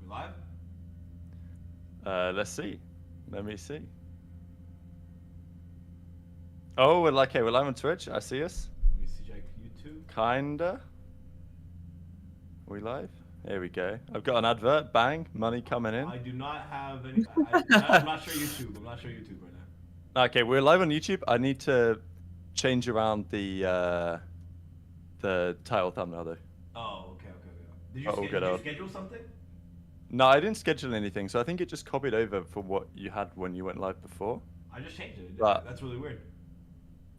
Live? Let's see. Let me see. Oh, we're live on Twitch. I see us. Let me see, check YouTube. Kinda. Are we live? Here we go. I've got an advert. Bang. Money coming in. I do not have any. I'm not sure YouTube. I'm not sure YouTube right now. Okay, we're live on YouTube. I need to change around the title thumbnail though. Oh, okay. Did you schedule something? No, I didn't schedule anything, so I think it just copied over for what you had when you went live before. I just changed it. But, That's really weird.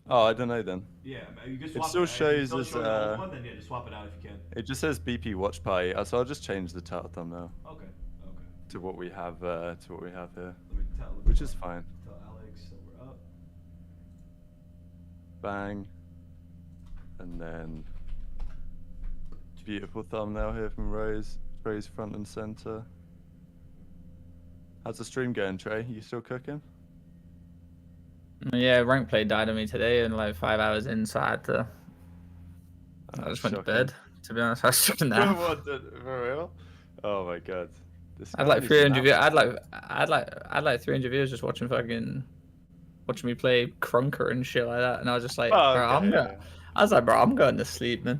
Oh, I don't know then. Yeah, you can swap it still shows as one, then yeah, just swap it out if you can. It just says BP Watch Party, so I'll just change the title thumbnail. Okay. To what we have here, Let me which is fine. Tell Alex that we're up. Bang. And then beautiful thumbnail here from Rose. Rose front and center. How's the stream going, Trey? You still cooking? Yeah, rank play died on me today, and like 5 hours in, so I just went to bed. To be honest, I was stuck now. What, for real? Oh my god. I'd like 300 viewers. I'd like 300 viewers just watching me play Rokkr and shit like that, and I was just like, bro, I'm going to sleep, man.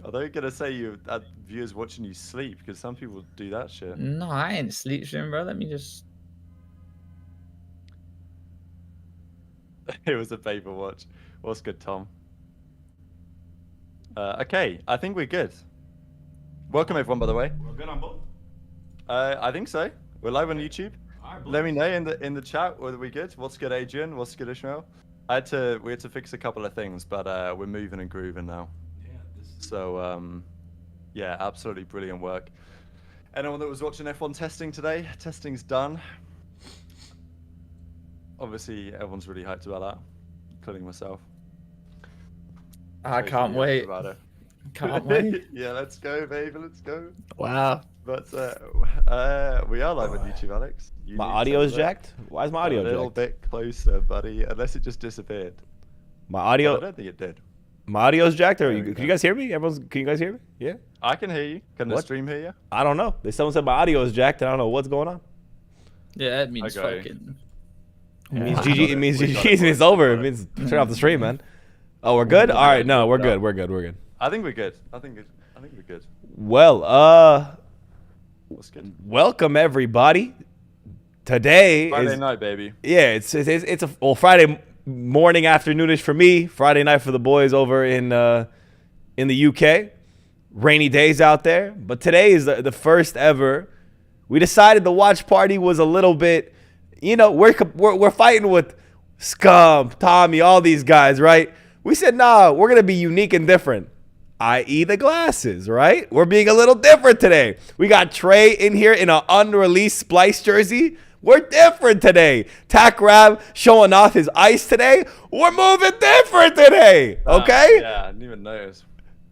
Are they gonna say you had viewers watching you sleep? Because some people do that shit. No, I ain't sleep streaming, bro. Let me just. It was a paper watch. What's good, Tom? Okay, I think we're good. Welcome everyone, by the way. We're good on both. I think so. We're live on YouTube. All right, Let me know in the chat whether we good. What's good, Adrian? What's good, Ishmael? We had to fix a couple of things, but we're moving and grooving now. So, yeah, absolutely brilliant work. Anyone that was watching F1 testing today, testing's done. Obviously, everyone's really hyped about that, including myself. I can't wait. Can't wait. Yeah, let's go, baby, let's go. Wow. But we are live on YouTube, Alex. My audio is jacked? Why is my audio jacked? A little bit closer, buddy, unless it just disappeared. My audio... I don't think it did. My audio's jacked? Or can you guys hear me? Can you guys hear me? Yeah? I can hear you. Can the stream hear you? I don't know. Someone said my audio is jacked. I don't know what's going on. Yeah, it means fucking... It means GG. It means GG. It's over. It means turn off the stream, man. Oh, we're good? All right. No, we're good. We're good. I think we're good. I think we're good. Well, what's good? Welcome everybody. Today Friday is night, baby. Yeah, it's a Friday morning, afternoonish for me. Friday night for the boys over in the UK. Rainy days out there, but today is the first ever. We decided the watch party was a little bit, we're fighting with Scum, Tommy, all these guys, right? We said, nah, we're gonna be unique and different, i.e. the glasses, right? We're being a little different today. We got Trey in here in an unreleased Splice jersey. We're different today. Tack Rab showing off his ice today. We're moving different today, okay? Yeah, I didn't even notice.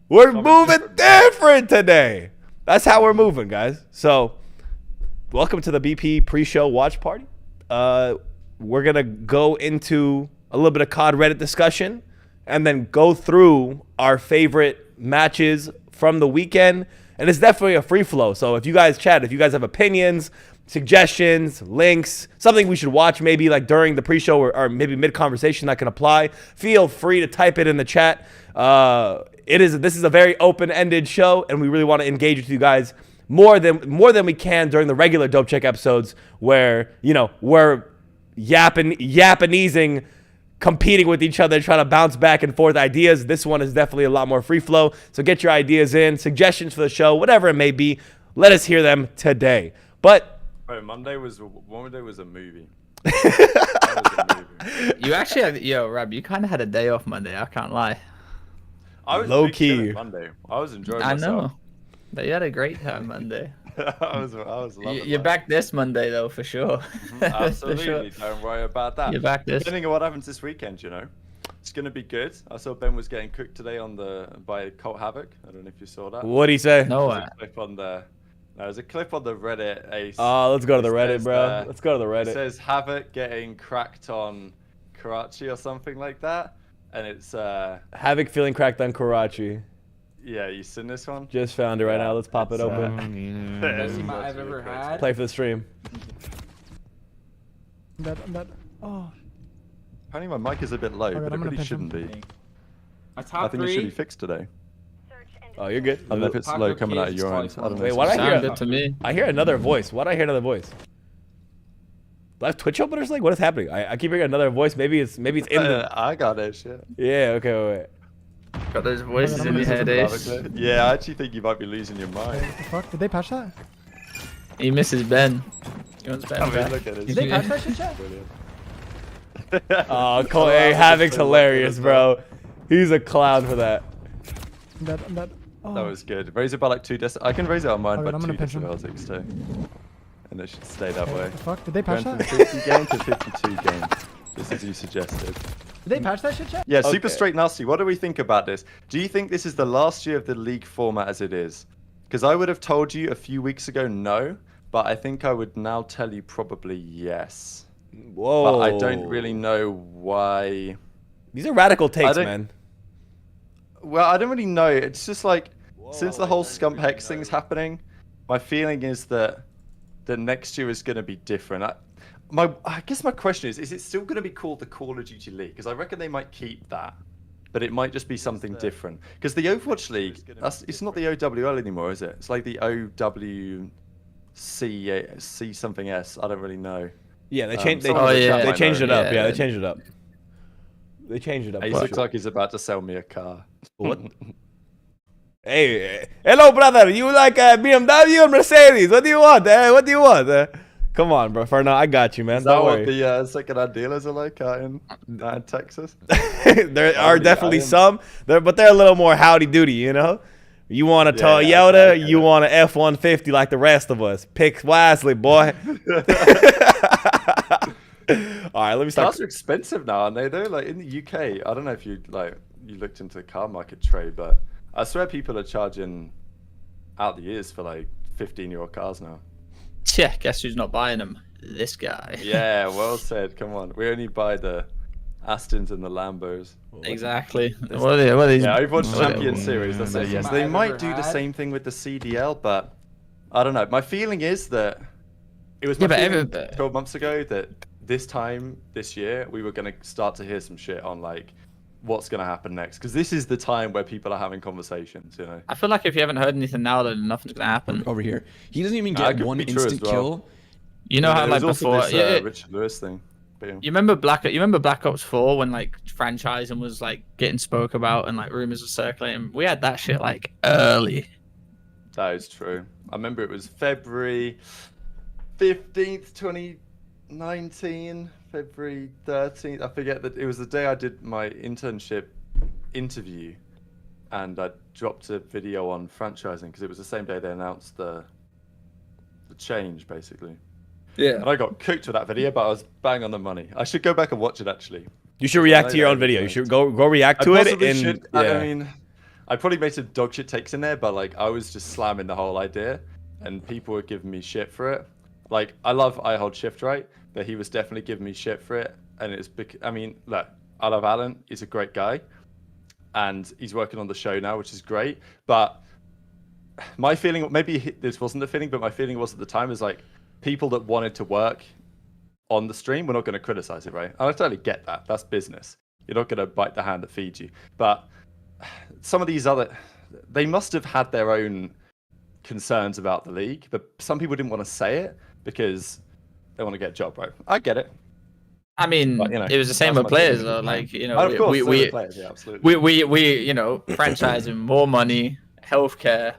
We're moving different today. That's how we're moving, guys. So, welcome to the BP pre-show watch party. We're going to go into a little bit of COD Reddit discussion and then go through our favorite matches from the weekend. And it's definitely a free flow. So, if you guys chat, if you guys have opinions, suggestions, links, something we should watch maybe like during the pre-show or maybe mid-conversation that can apply, feel free to type it in the chat. This is a very open-ended show, and we really want to engage with you guys more than we can during the regular Dope Check episodes where, we're yapanesing, competing with each other, trying to bounce back and forth ideas. This one is definitely a lot more free flow. So get your ideas in, suggestions for the show, whatever it may be. Let us hear them today. But Monday was a movie. You actually Rab, you kind of had a day off Monday. I can't lie. I was low key Monday. I was enjoying I myself. know. But you had a great time Monday. I was loving You're back this Monday though, for sure. Absolutely. For sure. Don't worry about that. You're back this. Depending on what happens this weekend, it's gonna be good. I saw Ben was getting cooked today by Colt Havoc. I don't know if you saw that. What'd he say? No. There's a clip on the Reddit. Let's go to the Reddit, bro. Let's go to the Reddit. It says Havoc getting cracked on Karachi or something like that, and it's Havoc feeling cracked on Karachi. Yeah, you seen this one? Just found it right now. Let's pop it open. Best team I've ever had. Play for the stream. I'm dead. Oh. Apparently my mic is a bit low, but it really shouldn't be. My top I think it should be fixed today. Oh, you're good. I don't know if it's low coming out of your end. I don't know. Wait, what I hear? Sound good to me. I hear another voice. Why do I hear another voice? Do I have Twitch open or something? What is happening? I keep hearing another voice. Maybe it's in the. I got it. Shit. Yeah. Okay. Wait. Got those voices in your head, Ace. Yeah, I actually think you might be losing your mind. What the fuck? Did they patch that? He misses Ben. He wants Ben I mean, back. look at Did it. they patch that shit, chat? Brilliant. Oh, Cole, hey, Havoc's hilarious, bro. He's a clown for that. I'm dead. Oh. That was good. Raise it by like 2 decibels. I can raise it on mine Okay, by I'm 2 gonna pinch him. decibels too. And it should stay that way. What the fuck? Did they patch Going that? from 50 games to 52 games. Just as you suggested. Did they patch that shit, chat? Yeah, Super Okay. Straight Nasty, what do we think about this? Do you think this is the last year of the league format as it is? Because I would have told you a few weeks ago no, but I think I would now tell you probably yes. Whoa. But I don't really know why. These are radical takes, don't- man. Well, I don't really know. It's just like, since the Whoa, whole I don't Scump really Hex thing's know. happening, my feeling is that next year is going to be different. I guess my question is it still going to be called the Call of Duty League? Because I reckon they might keep that, but it might just be something different. Because the Overwatch League, it's not the OWL anymore, is it? It's like the OWC something S. I don't really know. Yeah, they changed. They, someone in the chat they might changed know. it up. Yeah. Yeah, they changed it up. They changed it up. He for looks sure. like he's about to sell me a car. What? Hey, hello, brother. You like BMW or Mercedes? What do you want? What do you want? Come on, bro. For now, I got you, man. Is that Don't what worry. the second-hand dealers are like out in Texas? There are Howdy, definitely I am- some, but they're a little more howdy doody, you know. You want a Yeah, yeah, Toyota, okay, you want an F-150 like the rest of us. Pick wisely, boy. All right, let me start. Cars are expensive now, aren't they? Though, like in the UK, I don't know if you looked into the car market trade, but I swear people are charging out the ears for like 15-year-old cars now. Yeah, guess who's not buying them? This guy. Yeah, well said. Come on, we only buy the Astons and the Lambos. Exactly. What are these? Yeah, Overwatch what are Champion they- Series. That's it. Best Yes, team they I've might ever do the had. same thing with the CDL, but I don't know. My feeling is that it was my Yeah, but feeling every- 12 months ago that this time this year we were going to start to hear some shit on like what's going to happen next, because this is the time where people are having conversations, you know. I feel like if you haven't heard anything now, then nothing's gonna happen. Over here, he doesn't even That get could one be true as instant well. kill. You know how There like was also before, this, yeah, Richard Lewis thing. But, yeah. you remember Black Ops 4 when like franchising was like getting spoke about and like rumors were circulating. We had that shit like early. That is true. I remember it was February 15th, 2019, February 13th. I forget that it was the day I did my internship interview, and I dropped a video on franchising because it was the same day they announced the change, basically. Yeah. And I got cooked with that video, but I was bang on the money. I should go back and watch it actually. You should react to your own video. You should go react to it. possibly And should. yeah. I mean, I probably made some dog shit takes in there, but like I was just slamming the whole idea, and people were giving me shit for it. Like I love I Hold Shift Right, but he was definitely giving me shit for it, and it's I mean, look, I love Alan. He's a great guy, and he's working on the show now, which is great. But my feeling, maybe this wasn't the feeling, but my feeling was at the time is like people that wanted to work on the stream, we're not going to criticize it, right? I totally get that. That's business. You're not going to bite the hand that feeds you. But some of these they must have had their own concerns about the league, but some people didn't want to say it because they want to get a job, right? I get it. I mean, But, you know, it was the same that's with my players feeling. though. Like, you know, And of course, we they were players, yeah, absolutely. we you know, franchising more money, healthcare.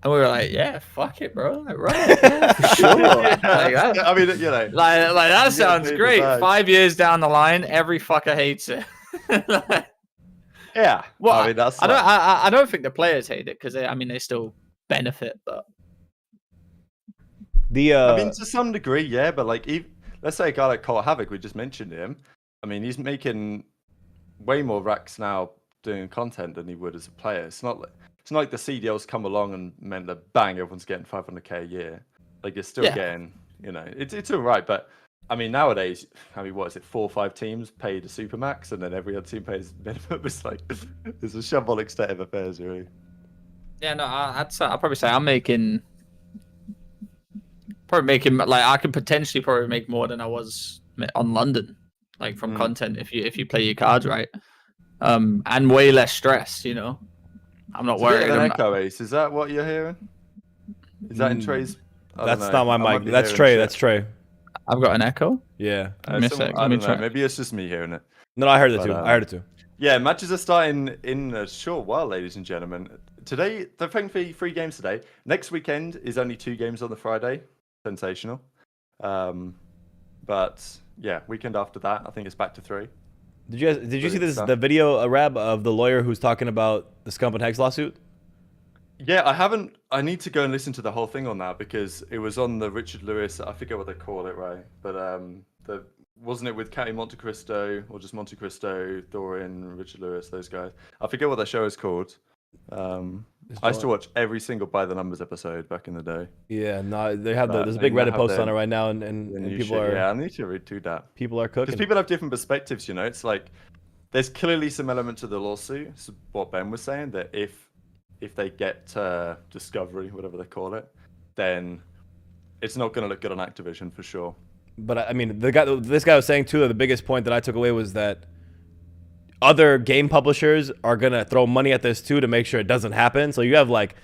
And we were like, yeah, fuck it, bro. Like, right, yeah, for sure. Like, that, I mean, you know, like that get sounds paid the great. bag. 5 years down the line, every fucker hates it. yeah. Well, I mean, that's I don't think the players hate it because I mean they still benefit, but I mean, to some degree, yeah. But like, let's say a guy like Cole Havoc, we just mentioned him. I mean, he's making way more racks now doing content than he would as a player. It's not like the CDLs come along and meant that bang, everyone's getting 500k a year. Like you're still Yeah. getting, you know, it's all right. But I mean, nowadays, what is it? 4 or 5 teams pay the supermax, and then every other team pays minimum. It's like it's a shambolic state of affairs, really. Yeah, no, I'd probably say I'm making like I could potentially probably make more than I was on London, like from content if you play your cards right, and way less stress. You know, I'm not worried. Echo Ace, is that what you're hearing? Is that in Trey's? That's not my mic. That's Trey. That's Trey. I've got an echo. Yeah. I don't know. Maybe it's just me hearing it. No, I heard it too. I heard it too. Yeah, matches are starting in a short while, ladies and gentlemen. Today, they're playing 3 games today. Next weekend is only 2 games on the Friday. Sensational. But yeah, weekend after that, I think it's back to 3. Did you see the video, Rab, of the lawyer who's talking about the Scump and Hex lawsuit? Yeah, I haven't. I need to go and listen to the whole thing on that because it was on the Richard Lewis. I forget what they call it, right? But wasn't it with County Monte Cristo or just Monte Cristo, Thorin, Richard Lewis, those guys? I forget what that show is called. I used to watch every single By the Numbers episode back in the day. Yeah, no, they have there's a big Reddit post on it right now, and people are. Yeah, I need to read through that. People are cooking. Because people have different perspectives, you know. It's like there's clearly some element to the lawsuit. It's what Ben was saying, that if they get discovery, whatever they call it, then it's not going to look good on Activision for sure. But I mean, this guy was saying too that the biggest point that I took away was that other game publishers are gonna throw money at this too to make sure it doesn't happen. So you have like,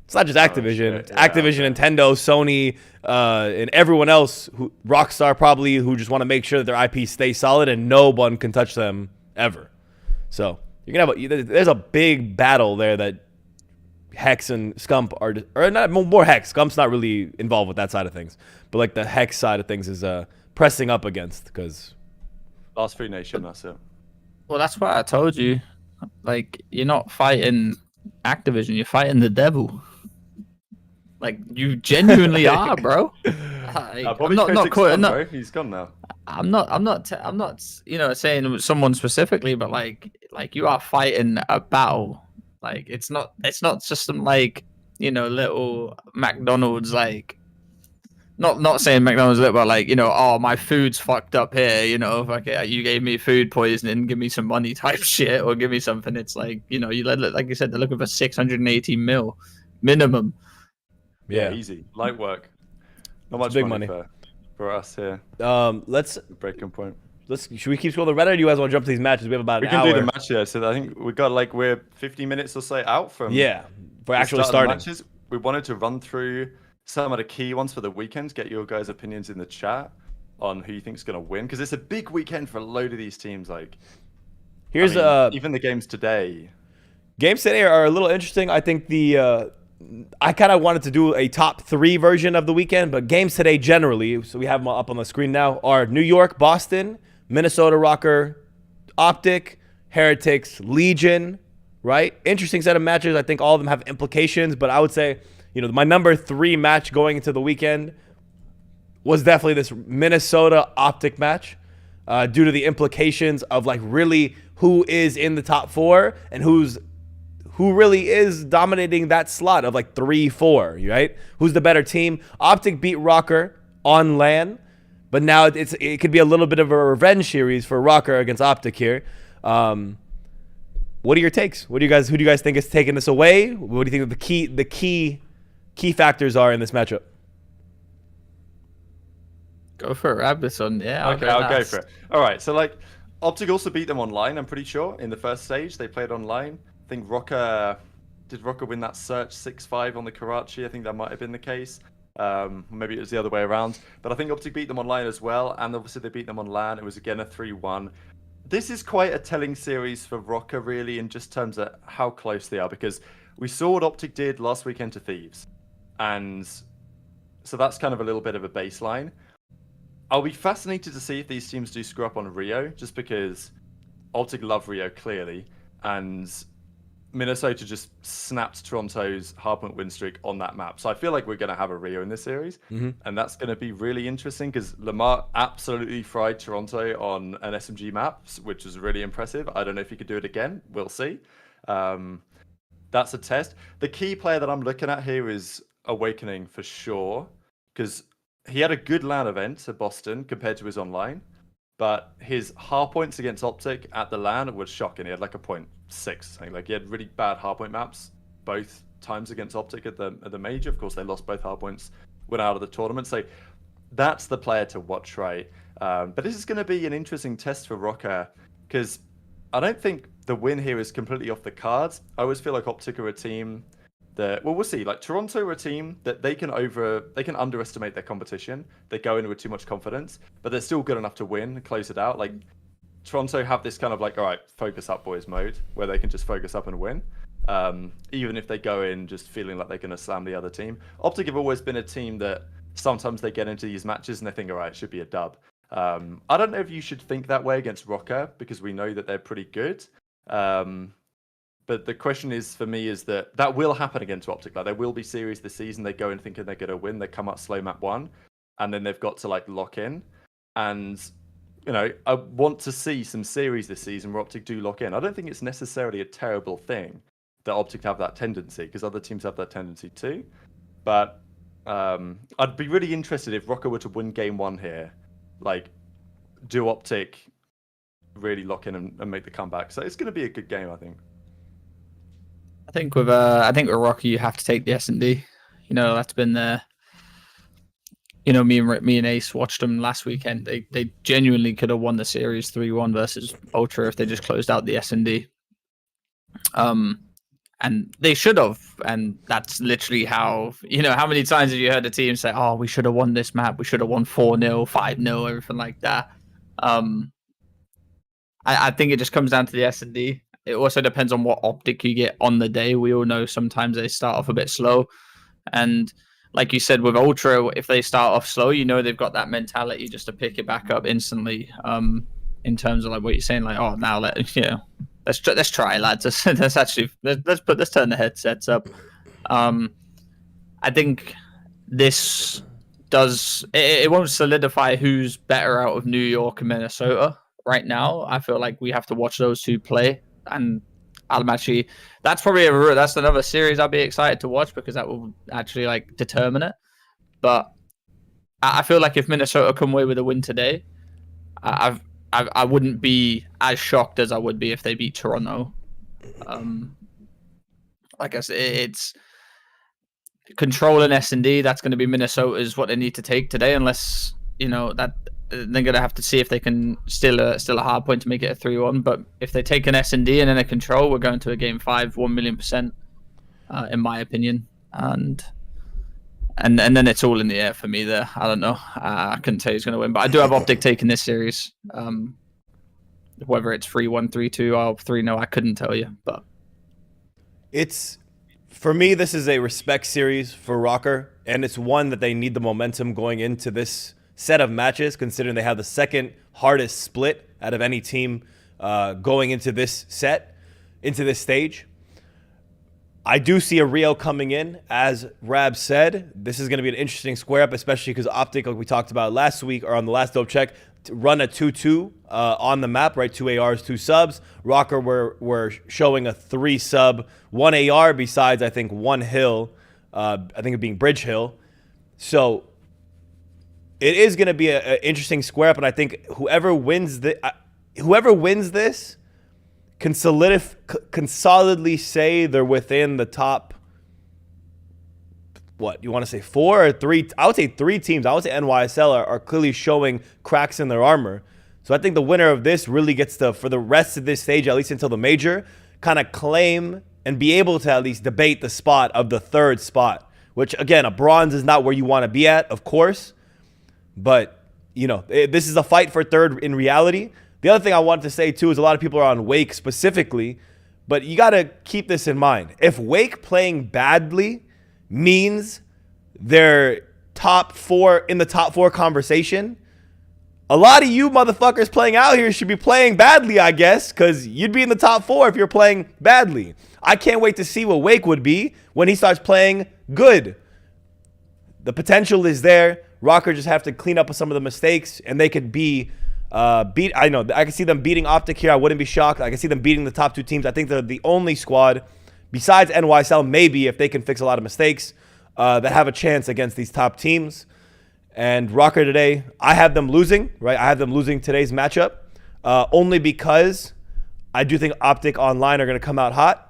it's not just Activision, it's Activision, Nintendo, Sony, and everyone else, Rockstar probably, who just want to make sure that their IP stays solid and no one can touch them ever. So you're gonna have there's a big battle there that Hex and Scump are, or not more Hex. Scump's not really involved with that side of things, but like the Hex side of things is pressing up against because Last Free Nation. That's it. Well, that's what I told you. Like, you're not fighting Activision, you're fighting the devil. Like, you genuinely are, bro. Like, I'm not, he's gone now. I'm not, you know, saying someone specifically, but like you are fighting a battle. Like, it's not just some like, you know, little McDonald's, like, not saying McDonald's little, but like, you know, oh, my food's fucked up here, you know, okay, you gave me food poisoning, give me some money type shit, or give me something. It's like, you know, like you said, they're looking for 680 mil minimum. Yeah, easy, light work, not much big money for us here. Let's breaking point. Should we keep scrolling the Reddit, or do you guys want to jump to these matches? We have about an hour. We can do the match, yeah. So I think we got we're 50 minutes or so out from. Yeah, for actually starting. Matches. We wanted to run through some of the key ones for the weekend. Get your guys' opinions in the chat on who you think is going to win, because it's a big weekend for a load of these teams. Like, here's even the games today. Games today are a little interesting. I think I kind of wanted to do a top 3 version of the weekend, but games today generally, so we have them up on the screen now, are New York, Boston, Minnesota, Rokkr, OpTic, Heretics, Legion, right? Interesting set of matches. I think all of them have implications, but I would say, you know, my number 3 match going into the weekend was definitely this Minnesota OpTic match, due to the implications of like really who is in the top 4 and who really is dominating that slot of like 3-4, right? Who's the better team? OpTic beat Rokkr on LAN, but now it could be a little bit of a revenge series for Rokkr against OpTic here. What are your takes? Who do you guys think is taking this away? What do you think the key factors are in this matchup? Go for it, Rabison. Yeah. Okay, I'll go for it. All right, so like OpTic also beat them online, I'm pretty sure, in the first stage. They played online. I think Rokkr win that search 6-5 on the Karachi? I think that might have been the case. Maybe it was the other way around. But I think OpTic beat them online as well, and obviously they beat them on LAN. It was again a 3-1. This is quite a telling series for Rokkr, really, in just terms of how close they are, because we saw what OpTic did last weekend to Thieves. And so that's kind of a little bit of a baseline. I'll be fascinated to see if these teams do screw up on Rio, just because OpTic love Rio, clearly, and Minnesota just snapped Toronto's hardpoint win streak on that map. So I feel like we're going to have a Rio in this series, and that's going to be really interesting because Lamar absolutely fried Toronto on an SMG map, which was really impressive. I don't know if he could do it again. We'll see. That's a test. The key player that I'm looking at here is Awakening for sure, because he had a good LAN event at Boston compared to his online, but his hard points against OpTic at the LAN was shocking. He had like a 0.6, something. Like he had really bad hard point maps both times against OpTic at the major. Of course, they lost both hard points, went out of the tournament. So that's the player to watch, right? But this is going to be an interesting test for Rokkr because I don't think the win here is completely off the cards. I always feel like OpTic are a team that, well, we'll see. Like Toronto are a team that they can underestimate their competition. They go in with too much confidence, but they're still good enough to win and close it out. Like Toronto have this kind of like, all right, focus up boys mode where they can just focus up and win. Even if they go in just feeling like they're going to slam the other team. OpTic have always been a team that sometimes they get into these matches and they think, all right, it should be a dub. I don't know if you should think that way against Rokkr because we know that they're pretty good. But the question is for me is that will happen against OpTic. Like there will be series this season. They go in thinking they're going to win. They come up slow map 1, and then they've got to like lock in. And you know, I want to see some series this season where OpTic do lock in. I don't think it's necessarily a terrible thing that OpTic have that tendency because other teams have that tendency too. But I'd be really interested if Rokkr were to win game 1 here. Like, do OpTic really lock in and make the comeback? So it's going to be a good game, I think. I think with Rokkr, you have to take the S&D. You know, that's been there. You know, me and Ace watched them last weekend. They genuinely could have won the series 3-1 versus Ultra if they just closed out the S&D. And they should have. And that's literally how, you know, how many times have you heard the team say, oh, we should have won this map. We should have won 4-0, 5-0, everything like that. I think it just comes down to the S&D. It also depends on what OpTic you get on the day. We all know sometimes they start off a bit slow. And like you said, with Ultra, if they start off slow, you know they've got that mentality just to pick it back up instantly. In terms of like what you're saying, like, oh, now let's try, lads. Let's turn the headsets up. I think this it won't solidify who's better out of New York and Minnesota right now. I feel like we have to watch those two play, and that's another series I'll be excited to watch because that will actually like determine it. But I feel like if Minnesota come away with a win today, I wouldn't be as shocked as I would be if they beat Toronto. Like I said, it's controlling S&D. That's going to be Minnesota's what they need to take today, unless you know that they're going to have to see if they can still a hard point to make it a 3-1. But if they take an S&D and then a control, we're going to a game 5, 1,000,000%, in my opinion. And then it's all in the air for me there. I don't know. I couldn't tell who's going to win, but I do have OpTic taking this series. Whether it's 3-1, 3-2, or 3-0, I couldn't tell you. But for me, this is a respect series for Rokkr, and it's one that they need the momentum going into this set of matches, considering they have the second hardest split out of any team going into this stage. I do see a Rio coming in, as Rab said. This is going to be an interesting square up, especially because OpTic, like we talked about last week or on the last dope check, to run a 2-2 on the map, right? 2 ARs, 2 subs. Rokkr were showing a 3 sub, 1 AR besides, I think, 1 hill. I think it being Bridge Hill. So it is going to be an interesting square up, and I think whoever wins this can solidly say they're within the top, what, you want to say 4 or 3? I would say 3 teams. I would say NYSL are clearly showing cracks in their armor. So I think the winner of this really gets to, for the rest of this stage, at least until the major, kind of claim and be able to at least debate the spot of the 3rd spot, which, again, a bronze is not where you want to be at, of course. But, you know, this is a fight for 3rd in reality. The other thing I wanted to say, too, is a lot of people are on Wake specifically, but you got to keep this in mind. If Wake playing badly means they're in the top 4 conversation, a lot of you motherfuckers playing out here should be playing badly, I guess, because you'd be in the top 4 if you're playing badly. I can't wait to see what Wake would be when he starts playing good. The potential is there. Rokkr just have to clean up some of the mistakes, and they could be I know I can see them beating OpTic here. I wouldn't be shocked. I can see them beating the top 2 teams. I think they're the only squad besides NYSL, maybe if they can fix a lot of mistakes, that have a chance against these top teams. And Rokkr today, I have them losing, right? I have them losing today's matchup, only because I do think OpTic online are going to come out hot.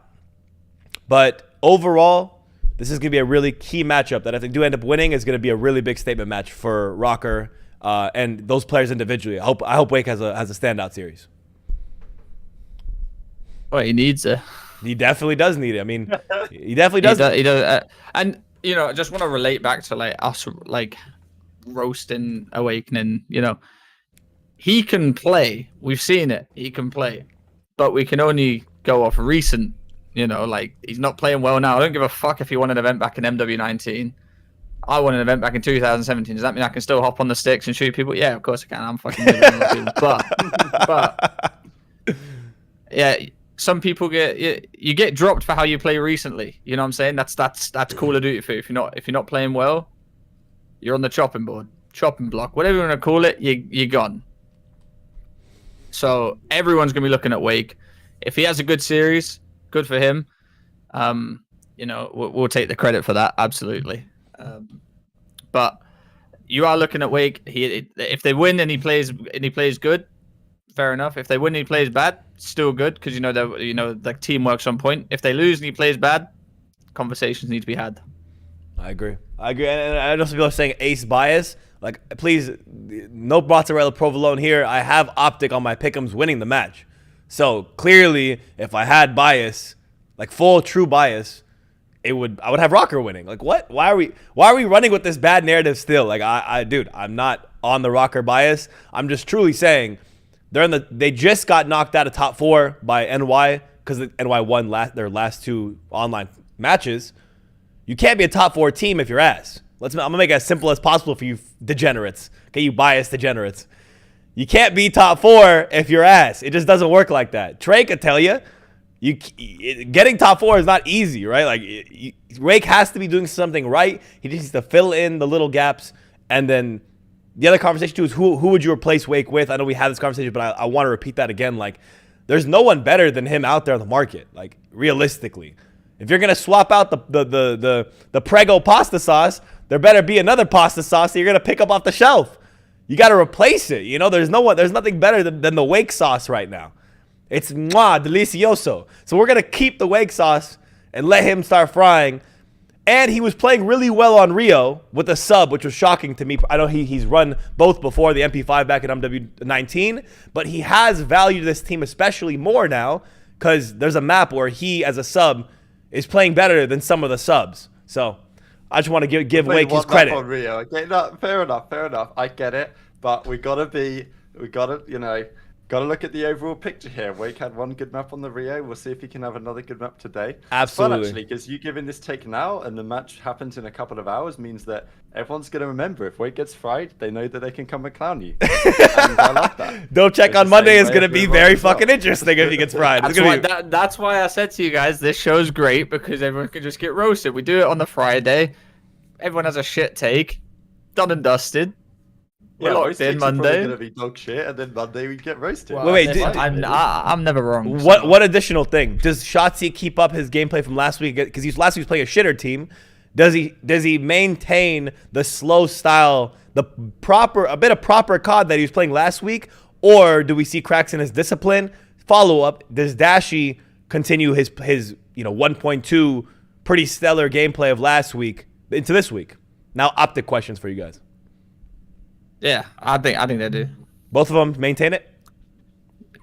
But overall, this is going to be a really key matchup that if they do end up winning is going to be a really big statement match for Rokkr and those players individually. I hope Wake has a standout series. Well, he needs it. He definitely does need it. I mean, he definitely does. He does. And I just want to relate back to like us, like roasting Awakening. He can play. We've seen it. He can play, but we can only go off recent. Like he's not playing well now. I don't give a fuck if he won an event back in MW19. I won an event back in 2017. Does that mean I can still hop on the sticks and shoot people? Yeah, of course I can. I'm fucking people. But yeah, some people you get dropped for how you play recently. You know what I'm saying? That's Call of Duty for you. If you're not playing well, you're on the chopping block, whatever you want to call it. You're gone. So everyone's gonna be looking at Wake. If he has a good series, good for him. We'll take the credit for that, absolutely. But you are looking at Wake. If they win and he plays good, fair enough. If they win and he plays bad, still good because the teamwork's on point. If they lose and he plays bad, conversations need to be had. I agree. And I know some people are saying ace bias. Like, please, no mozzarella provolone here. I have OpTic on my pick'ems winning the match. So clearly, if I had bias, like full true bias, I would have Rokkr winning. Like, what? Why are we running with this bad narrative still? Like, dude, I'm not on the Rokkr bias. I'm just truly saying they just got knocked out of top 4 by NY because NY won their last 2 online matches. You can't be a top 4 team if you're ass. I'm gonna make it as simple as possible for you degenerates. Okay, you biased degenerates. You can't be top 4 if you're ass. It just doesn't work like that. Trey could tell you, getting top 4 is not easy, right? Like, Wake has to be doing something right. He just needs to fill in the little gaps. And then the other conversation too is who would you replace Wake with? I know we had this conversation, but I want to repeat that again. Like, there's no one better than him out there on the market. Like, realistically, if you're gonna swap out the Prego pasta sauce, there better be another pasta sauce that you're gonna pick up off the shelf. You got to replace it. There's nothing better than the Wake sauce right now. It's delicioso. So we're going to keep the Wake sauce and let him start frying. And he was playing really well on Rio with a sub, which was shocking to me. I know he's run both before the MP5 back in MW19, but he has valued this team especially more now because there's a map where he, as a sub, is playing better than some of the subs. So I just want to give Wake his credit. On Rio. Okay, no, fair enough. I get it, but we gotta look at the overall picture here. Wake had one good map on the Rio. We'll see if he can have another good map today. Absolutely. But actually, because you giving this take now and the match happens in a couple of hours means that everyone's gonna remember if Wake gets fried, they know that they can come and clown you. And I like that. Don't check on Monday is gonna be very fucking interesting if he gets fried. That's why I said to you guys, this show's great because everyone can just get roasted. We do it on the Friday. Everyone has a shit take. Done and dusted. We're locked in Monday. Gonna be dog shit, and then Monday we get roasted. Well, wait, I'm never wrong. What additional thing does Shotzi keep up his gameplay from last week? Because last week was playing a shitter team. Does he maintain the slow style, a bit of proper COD that he was playing last week, or do we see cracks in his discipline? Follow up: does Dashy continue his 1.2 pretty stellar gameplay of last week into this week? Now, OpTic questions for you guys. Yeah, I think they do. Both of them maintain it?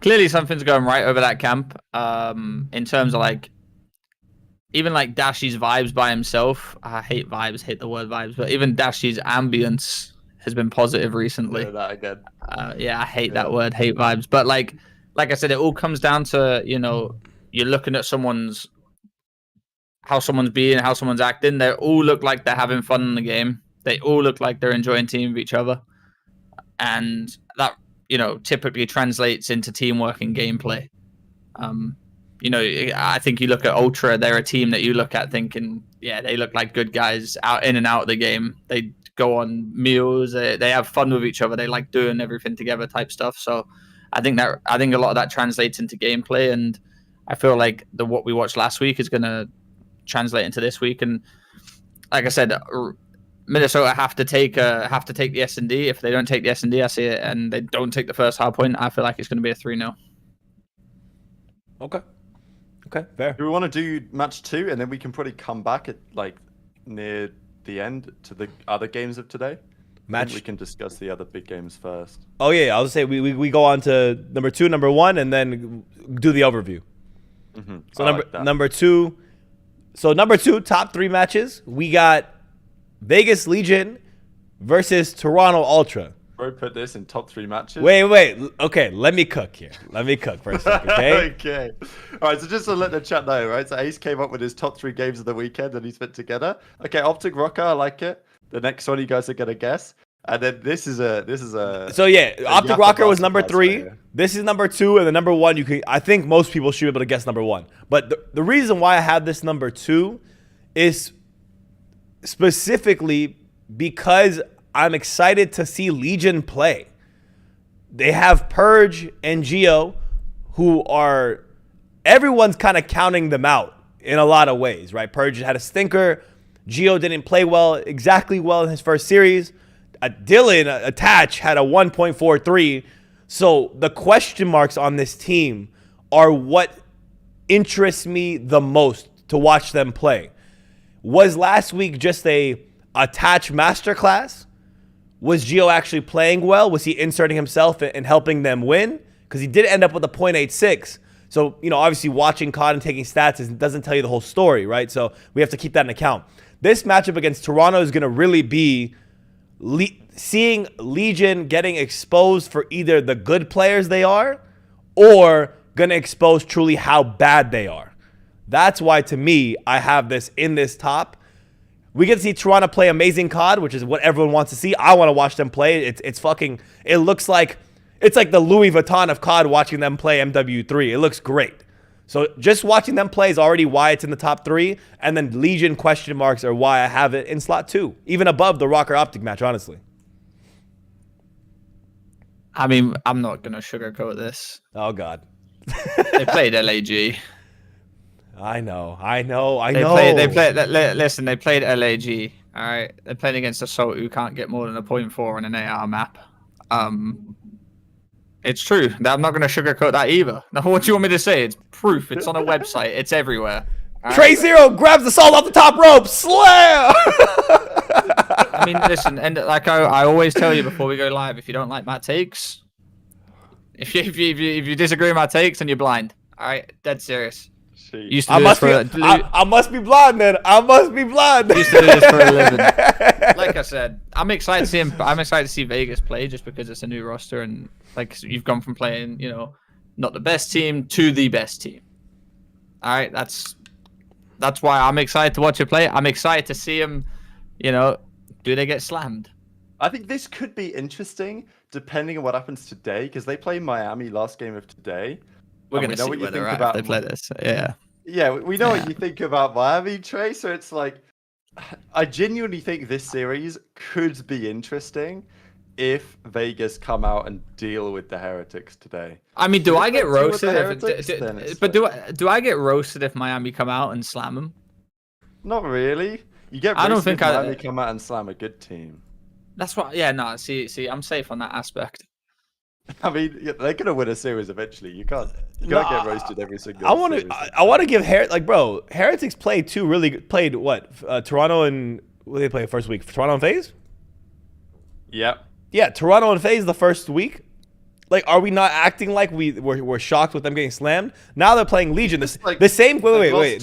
Clearly something's going right over that camp. In terms of even Dashy's vibes by himself. I hate the word vibes, but even Dashy's ambience has been positive recently. That again. Yeah, I hate that word, hate vibes. But like I said, it all comes down to, you're looking at how someone's being, how someone's acting. They all look like they're having fun in the game. They all look like they're enjoying team with each other. And that, typically translates into teamwork and gameplay. I think you look at Ultra, they're a team that you look at thinking, yeah, they look like good guys out in and out of the game. They go on meals, they have fun with each other. They like doing everything together type stuff. So I think a lot of that translates into gameplay. And I feel like what we watched last week is going to translate into this week. And like I said, Minnesota have to take the S&D. If they don't take the S&D, I see it, and they don't take the first hard point, I feel like it's going to be a 3-0. Okay. Okay, fair. Do we want to do match 2 and then we can probably come back at like near the end to the other games of today? Match. We can discuss the other big games first. Oh yeah, I'll say we go on to number 2, number 1, and then do the overview. Mm-hmm. So number 2. So number 2, top 3 matches. We got Vegas Legion versus Toronto Ultra. Bro, put this in top 3 matches. Wait. Okay, let me cook here. Let me cook for a second, okay? Okay. All right, so just to let the chat know, right? So Ace came up with his top 3 games of the weekend and he's put together. Okay, OpTic Rokkr, I like it. The next one you guys are gonna guess. And then this is a So yeah, OpTic Rokkr was number 3. Player. This is number 2, and the number 1 I think most people should be able to guess number 1. But the reason why I have this number 2 is specifically because I'm excited to see Legion play. They have Purge and Geo, who are everyone's kind of counting them out in a lot of ways, right? Purge had a stinker. Geo didn't play exactly well in his first series. Dylan Attach had a 1.43. So the question marks on this team are what interests me the most to watch them play. Was last week just a Attach masterclass? Was Geo actually playing well? Was he inserting himself and helping them win? Because he did end up with a 0.86. So, obviously watching COD and taking stats doesn't tell you the whole story, right? So we have to keep that in account. This matchup against Toronto is going to really be seeing Legion getting exposed for either the good players they are or going to expose truly how bad they are. That's why, to me, I have this in this top. We get to see Toronto play amazing COD, which is what everyone wants to see. I want to watch them play. It looks like it's like the Louis Vuitton of COD watching them play MW3. It looks great. So just watching them play is already why it's in the top 3, and then Legion question marks are why I have it in slot 2, even above the Rokkr OpTic match, honestly. I mean, I'm not gonna sugarcoat this. Oh God. They played LAG. I know. Listen, they played LAG. All right, they played against Assault, who can't get more than a 0.4 on an AR map. It's true. I'm not going to sugarcoat that either. Now, what do you want me to say? It's proof. It's on a website. It's everywhere. Trey Zero grabs the salt off the top rope. Slam! I mean, listen, and like I always tell you before we go live, if you don't like my takes, if you disagree with my takes, then you're blind. All right, dead serious. Used to do I must be blind then. I must be blind. Used to do this for a living. Like I said, I'm excited to see him. I'm excited to see Vegas play just because it's a new roster and like you've gone from playing, not the best team to the best team. All right, that's why I'm excited to watch it play. I'm excited to see him. Do they get slammed? I think this could be interesting depending on what happens today because they play Miami last game of today. We're going to see where they're at if they play this. Yeah. Yeah, we know what you think about Miami, Trey. So it's like, I genuinely think this series could be interesting if Vegas come out and deal with the Heretics today. I mean, do I get roasted? Do I get roasted if Miami come out and slam them? Not really. You get roasted if Miami come out and slam a good team. That's what. Yeah, no. See, I'm safe on that aspect. I mean, they're gonna win a series eventually. You can't get roasted every single. I want to give Heretics played what? Toronto and what did they play first week? Toronto and FaZe. Yeah, Toronto and FaZe the first week. Like, are we not acting like we're shocked with them getting slammed? Now they're playing Legion. The same credit.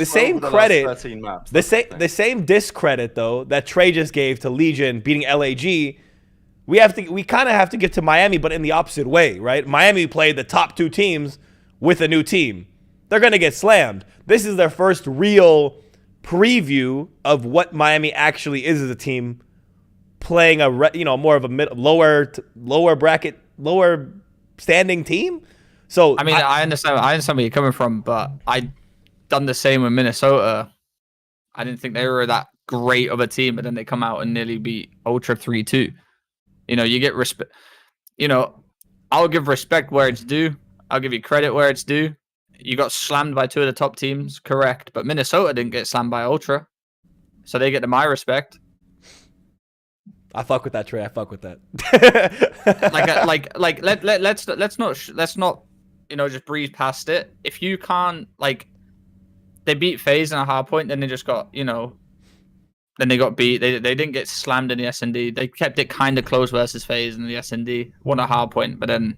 The same discredit though that Trey just gave to Legion beating LAG. We kind of have to give to Miami, but in the opposite way, right? Miami played the top 2 teams with a new team. They're going to get slammed. This is their first real preview of what Miami actually is as a team, playing more of a lower bracket, lower standing team. So I mean, I understand where you're coming from, but I done the same with Minnesota. I didn't think they were that great of a team, but then they come out and nearly beat Ultra 3-2. You get respect. I'll give respect where it's due. I'll give you credit where it's due. You got slammed by 2 of the top teams, correct. But Minnesota didn't get slammed by Ultra. So they get my respect. I fuck with that, Trey. I fuck with that. Let's not just breeze past it. If you can't they beat FaZe in a hard point, then they just got then they got beat. They didn't get slammed in the S&D. They kept it kind of close versus FaZe in the S&D. Won a hard point, but then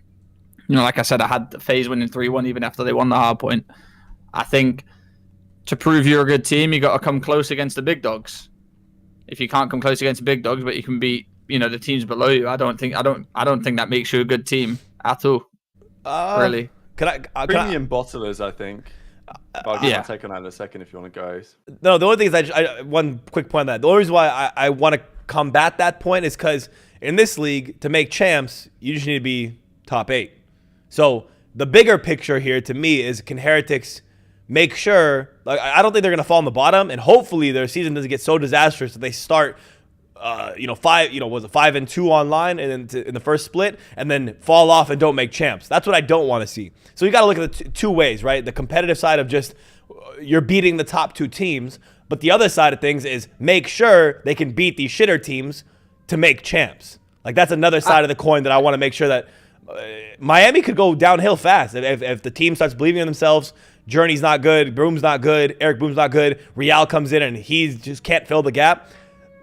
like I said, I had FaZe winning 3-1 even after they won the hard point. I think to prove you're a good team, you got to come close against the big dogs. If you can't come close against the big dogs, but you can beat the teams below you, I don't think that makes you a good team at all. Really. Premium bottlers, I think. I'll get my take on that in a second if you want to go. No, the only thing is one quick point on that. The only reason why I want to combat that point is because in this league, to make champs, you just need to be top 8. So the bigger picture here to me is, can Heretics make sure, I don't think they're going to fall on the bottom, and hopefully their season doesn't get so disastrous that they start 5-2 online and then in the first split, and then fall off and don't make champs. That's what I don't want to see. So you got to look at the two ways, right? The competitive side of just you're beating the top 2 teams, but the other side of things is make sure they can beat these shitter teams to make champs. That's another side of the coin that I want to make sure that Miami could go downhill fast if the team starts believing in themselves. Journey's not good, Broom's not good, Eric Broom's not good, Real comes in and he just can't fill the gap.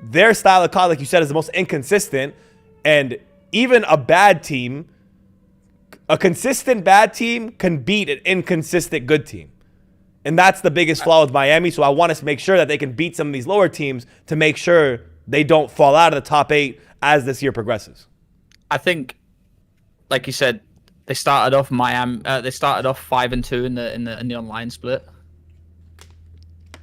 Their style of COD, like you said, is the most inconsistent, and even a consistent bad team can beat an inconsistent good team. And that's the biggest flaw with Miami, so I want us to make sure that they can beat some of these lower teams to make sure they don't fall out of the top 8 as this year progresses. I think, like you said, they started off 5-2 in the online split.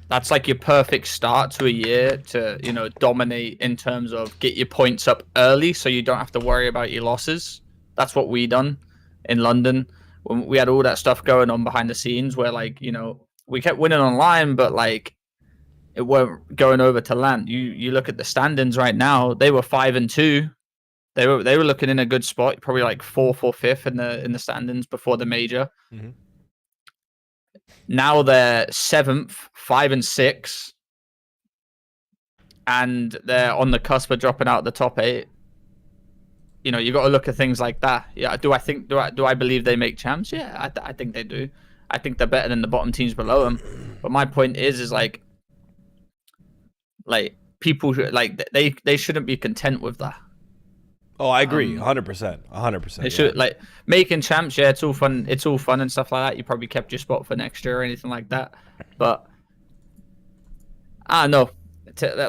That's your perfect start to a year to, dominate in terms of get your points up early so you don't have to worry about your losses. That's what we done in London. When we had all that stuff going on behind the scenes where, we kept winning online, but, it weren't going over to land. You look at the standings right now, they were 5-2. They were looking in a good spot, probably 4th or 5th in the standings before the major. Mm-hmm. Now they're 7th, 5-6, and they're on the cusp of dropping out of the top 8. You got to look at things like that. Yeah, do I believe they make champs? Yeah, I think they do. I think they're better than the bottom teams below them. But my point is people they shouldn't be content with that. Oh, I agree, 100%, 100%. It should making champs. Yeah, it's all fun. It's all fun and stuff like that. You probably kept your spot for next year or anything like that. But I don't know.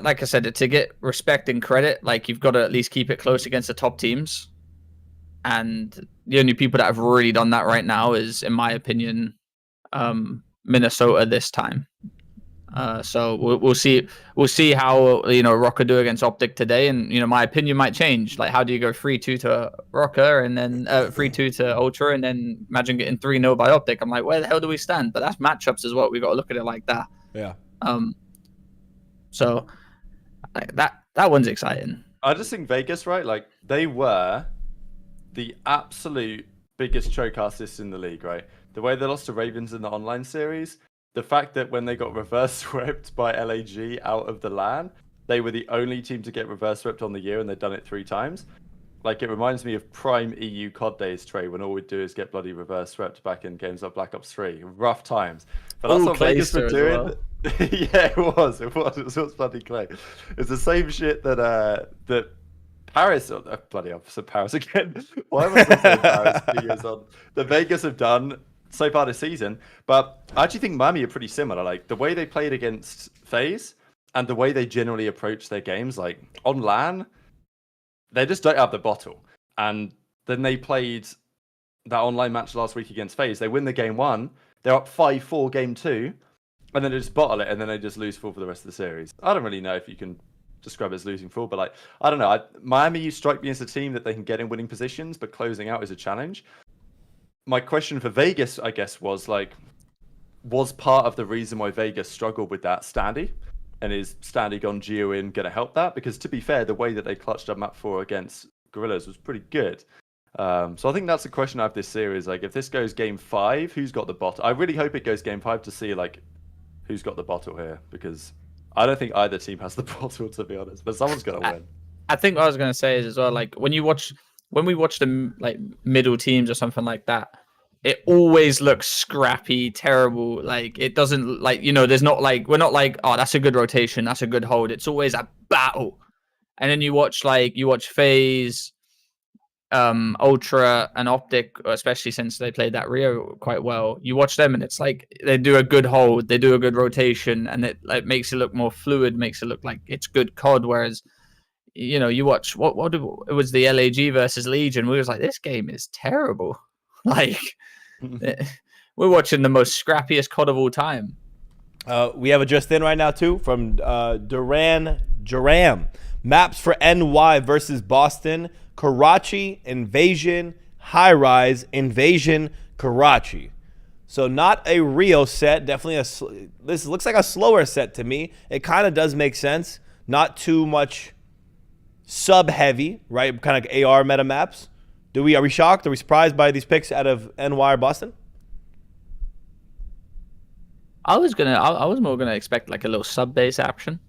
Like I said, to get respect and credit, you've got to at least keep it close against the top teams. And the only people that have really done that right now is, in my opinion, Minnesota this time. So we'll see how Rokkr do against OpTic today, and my opinion might change. How do you go 3-2 to Rokkr and then 3-2 to Ultra, and then imagine getting 3-0 by OpTic? I'm where the hell do we stand? But that's matchups as well. We got to look at it like that. Yeah. So that one's exciting. I just think Vegas, right? They were the absolute biggest choke artists in the league, right? The way they lost to Ravens in the online series. The fact that when they got reverse swept by LAG out of the LAN, they were the only team to get reverse swept on the year, and they'd done it 3 times. It reminds me of prime EU COD days, Trey, when all we'd do is get bloody reverse swept back in games like Black Ops 3. Rough times. But that's what Vegas were doing. Well. Yeah, it was bloody clay. It's the same shit that Paris, bloody hell, I said Paris again. Why am I still saying Paris 2 years on? The Vegas have done so far this season, but I actually think Miami are pretty similar. The way they played against FaZe and the way they generally approach their games, on LAN, they just don't have the bottle. And then they played that online match last week against FaZe. They win the game 1, they're up 5-4 game 2, and then they just bottle it, and then they just lose full for the rest of the series. I don't really know if you can describe it as losing full, but I don't know. Miami strike me as a team that they can get in winning positions, but closing out is a challenge. My question for Vegas, I guess, was part of the reason why Vegas struggled with that Standy? And is Standy gone Geo in going to help that? Because to be fair, the way that they clutched up map 4 against Gorillas was pretty good. So I think that's the question I have this series. If this goes game 5, who's got the bottle? I really hope it goes game 5 to see who's got the bottle here, because I don't think either team has the bottle, to be honest. But someone's got to win. I think what I was gonna say is as well, like when we watch the like middle teams or something like that, it always looks scrappy, terrible. Like it doesn't like there's not like we're not like, oh, that's a good rotation, that's a good hold. It's always a battle. And then you watch FaZe, Ultra and OpTic, especially since they played that Rio quite well. You watch them and it's like they do a good hold, they do a good rotation, and it like makes it look more fluid, makes it look like it's good COD. Whereas you watch it was the LAG versus Legion. We was like, this game is terrible. Like we're watching the most scrappiest COD of all time. We have a just in right now too from Duran Jaram. Maps for NY versus Boston: Karachi, Invasion, High Rise, Invasion, Karachi. So not a Rio set. Definitely this looks like a slower set to me. It kind of does make sense. Not too much sub heavy, right? Kind of like AR meta maps. Are we shocked? Are we surprised by these picks out of NY or Boston? I was more gonna expect like a little sub base action.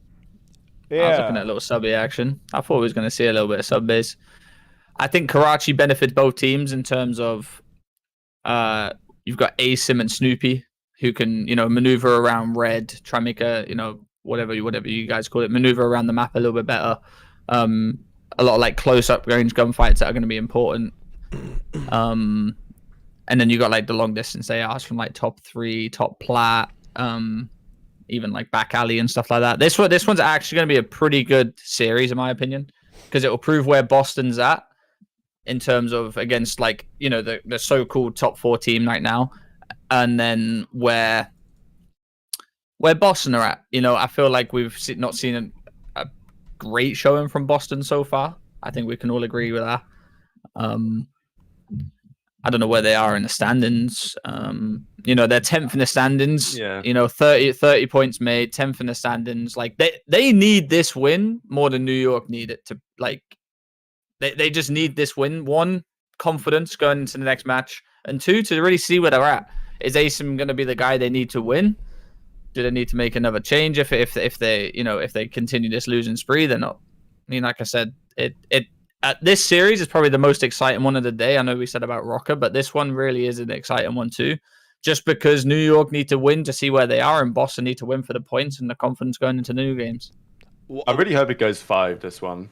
Yeah. I was looking at a little sub action. I thought we was gonna see a little bit of sub base. I think Karachi benefits both teams in terms of you've got Asim and Snoopy who can maneuver around red, try and make a whatever you guys call it, maneuver around the map a little bit better. A lot of like close up range gunfights that are going to be important. And then you got like the long distance ARs from like top 3, top plat, even like back alley and stuff like that. This one's actually going to be a pretty good series in my opinion, because it will prove where Boston's at in terms of against like the so-called top 4 team right now, and then where Boston are at. I feel like we've not seen a great showing from Boston so far. I think we can all agree with that. I don't know where they are in the standings. They're 10th in the standings. Yeah. 30 points made, 10th in the standings. Like they need this win more than New York need it to like. They just need this win. 1, confidence going into the next match, and 2, to really see where they're at. Is Asim going to be the guy they need to win? Do they need to make another change if they continue this losing spree? They're not. I mean, like I said, this series is probably the most exciting one of the day. I know we said about Rokkr, but this one really is an exciting one too. Just because New York need to win to see where they are, and Boston need to win for the points and the confidence going into new games. I really hope it goes 5 this one,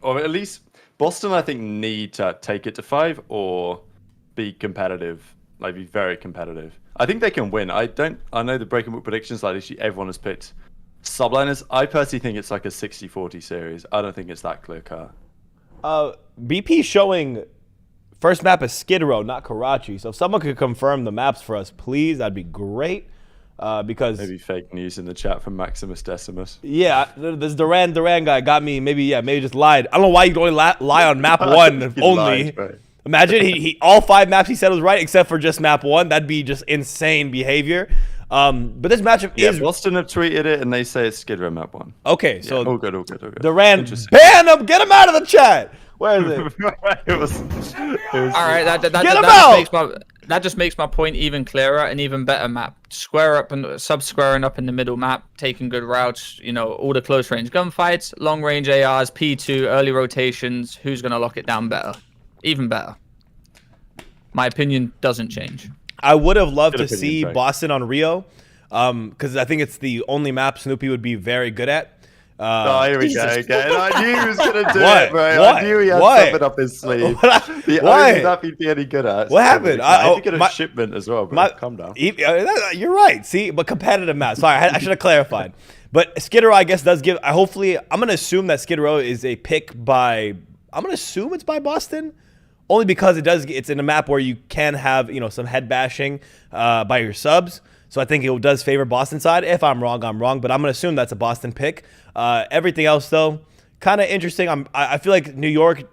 or at least Boston. I think need to take it to 5 or be competitive, be very competitive. I think they can win. I know the Breaking Book predictions, literally everyone has picked subliners. I personally think it's like a 60-40 series. I don't think it's that clear cut. BP showing first map is Skid Row, not Karachi. So if someone could confirm the maps for us, please, that'd be great. Because maybe fake news in the chat from Maximus Decimus. Yeah, this Duran guy got me. Maybe just lied. I don't know why you can only lie on map 1 only. Lied, right. Imagine he all 5 maps he said was right except for just map 1. That'd be just insane behavior. But this matchup is Boston have tweeted it and they say it's Skid Row map 1. Okay, so all good. Duran, ban him, get him out of the chat. Where is it? it was all right. That just makes my point even clearer and even better. Map square up and squaring up in the middle map, taking good routes. All the close range gunfights, long range ARs, P2, early rotations. Who's gonna lock it down better? Even better. My opinion doesn't change. I would have loved to see Boston on Rio, because I think it's the only map Snoopy would be very good at. Here we go again. I knew he was going to do it, bro. What? I knew he had something up his sleeve. The only map he'd be any good at. What happened? I think it a shipment as well, bro. Calm down. You're right. See, but competitive map. Sorry, I should have clarified. But Skid Row, I guess, does give. I'm going to assume that Skid Row is a pick by. I'm going to assume it's by Boston. Only because it's in a map where you can have, some head bashing by your subs. So I think it does favor Boston side. If I'm wrong, I'm wrong. But I'm going to assume that's a Boston pick. Everything else, though, kind of interesting. I feel like New York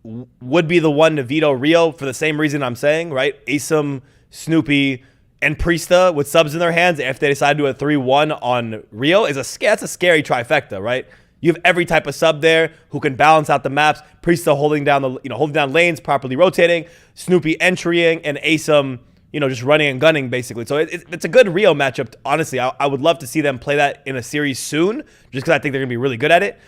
would be the one to veto Rio for the same reason I'm saying, right? Asim, Snoopy, and Priesta with subs in their hands, if they decide to do a 3-1 on Rio, that's a scary trifecta, right? You have every type of sub there who can balance out the maps. Priesta holding down lanes, properly rotating. Snoopy entrying, and Asim, just running and gunning basically. So it's a good Rio matchup. Honestly, I would love to see them play that in a series soon, just because I think they're gonna be really good at it.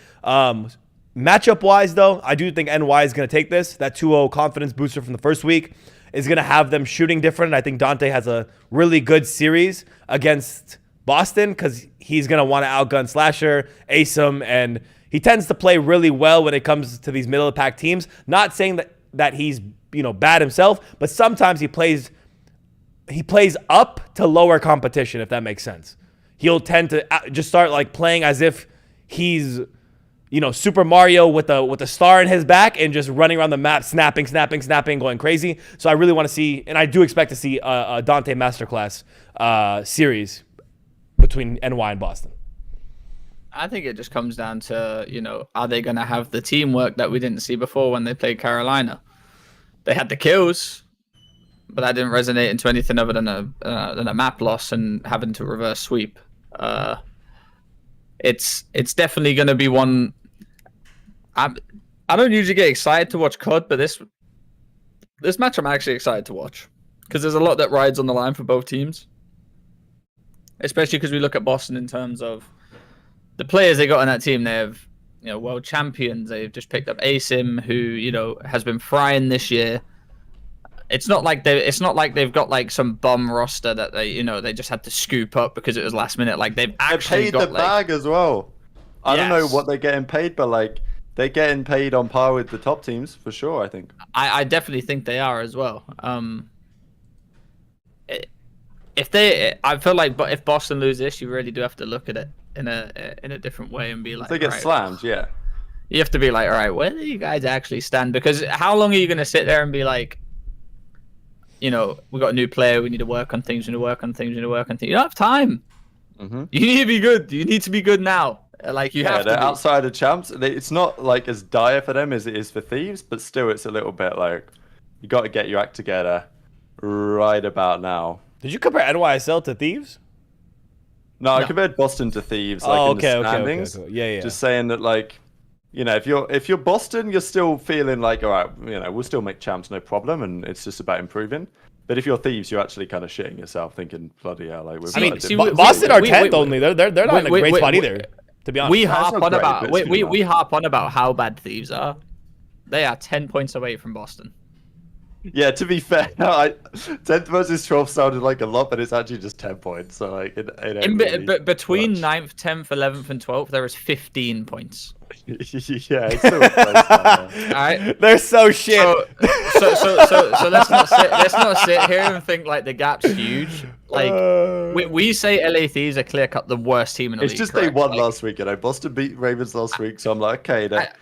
Matchup wise, though, I do think NY is going to take this. That 2-0 confidence booster from the first week is going to have them shooting different. I think Dante has a really good series against Boston because he's going to want to outgun Slasher, ace him, and he tends to play really well when it comes to these middle of the pack teams. Not saying that he's bad himself, but sometimes he plays up to lower competition, if that makes sense. He'll tend to just start like playing as if he's Super Mario with a star in his back and just running around the map, snapping, going crazy. So I really want to see, and I do expect to see a Dante Masterclass series between NY and Boston. I think it just comes down to, are they going to have the teamwork that we didn't see before when they played Carolina? They had the kills, but that didn't resonate into anything other than a map loss and having to reverse sweep. It's definitely going to be one. I don't usually get excited to watch COD, but this match I'm actually excited to watch because there's a lot that rides on the line for both teams, especially because we look at Boston in terms of the players they got on that team. They have world champions. They've just picked up Asim, who has been frying this year. It's not like they've got like some bum roster that they just had to scoop up because it was last minute. Like they've actually paid got the bag as well. I don't know Yes. what they're getting paid, but like they're getting paid on par with the top teams for sure. I think. I definitely think they are as well. I feel like, but if Boston lose this, you really do have to look at it in a different way and be like, If they get right, slammed, yeah. you have to be like, all right, where do you guys actually stand? Because how long are you going to sit there and be like, we got a new player, we need to work on things, You don't have time. Mm-hmm. You need to be good. You need to be good now. Like you have to they're be. outside of champs. It's not like as dire for them as it is for Thieves, but still, it's a little bit like you got to get your act together right about now. Did you compare NYSL to Thieves? No, I compared Boston to Thieves, like in the standings. Okay. Yeah. Just saying that, like, if you're Boston, you're still feeling like, all right, we'll still make champs, no problem, and it's just about improving. But if you're Thieves, you're actually kind of shitting yourself, thinking, bloody hell, like we've. Boston are 10th only. They're not in a great spot either. To be honest, We harp not on great, about but it's good we harp on about how bad Thieves are. They are 10 points away from Boston. Yeah, to be fair, 10th versus 12th sounded like a lot, but it's actually just 10 points. So like, it ain't really Between much. 9th, 10th, 11th, and 12th, there is 15 points. Yeah, it's still close. All right. they're so shit. So let's not sit here and think like the gap's huge. Like we say LA Thieves are clear cut the worst team in the league. It's just correct? they won Like, last week, Boston beat Ravens last week, so I'm like, okay, But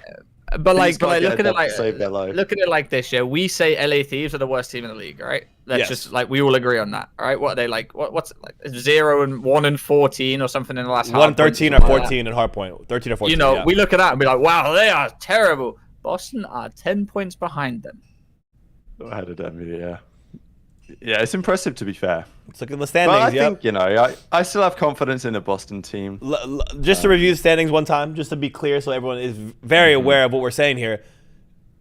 Thieves look might at get it enough to save their life. look at it like this. Yeah, we say LA Thieves are the worst team in the league, right? That's Yes. just like we all agree on that, all right? What are they like? What's it like 0-1-14 or something in the last 1-13 or 14 in hardpoint. 13 or 14. Yeah. We look at that and be like, wow, they are terrible. Boston are 10 points behind them. ahead of them, yeah. Yeah, it's impressive to be fair. Let's look at the But standings. I think, I still have confidence in the Boston team. Just to review the standings one time, just to be clear, so everyone is very aware of what we're saying here.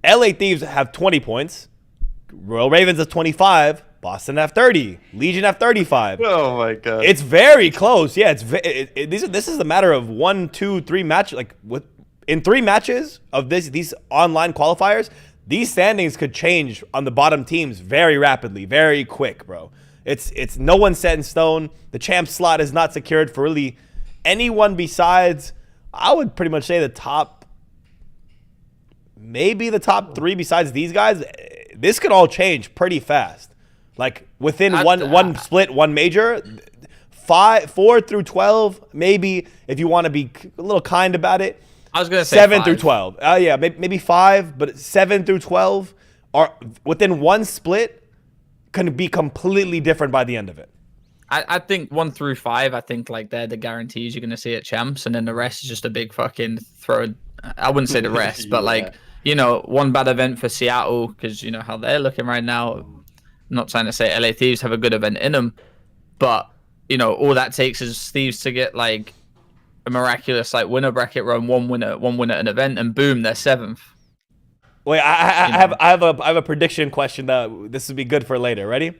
LA Thieves have 20 points. Royal Ravens have 25. Boston have 30. Legion have 35. Oh my god. It's very close. Yeah, this is a matter of 1, 2, 3 matches. Like in 3 matches of these online qualifiers, these standings could change on the bottom teams very rapidly, very quick, bro. It's no one set in stone. The champ slot is not secured for really anyone besides, I would pretty much say maybe the top 3 besides these guys. This could all change pretty fast. Like within one split, one major, 4 through 12, maybe if you want to be a little kind about it. I was gonna say 7 5. through 12. Yeah, maybe 5, but 7 through 12 are within one split can be completely different by the end of it. I think 1 through 5, I think like they're the guarantees you're gonna see at champs, and then the rest is just a big fucking throw. I wouldn't say the rest, but like one bad event for Seattle because you know how they're looking right now. I'm not trying to say LA Thieves have a good event in them, but all that takes is Thieves to get like a miraculous like winner bracket run, one winner at an event, and boom, they're 7th. Wait, I have a prediction question that this would be good for later. Ready?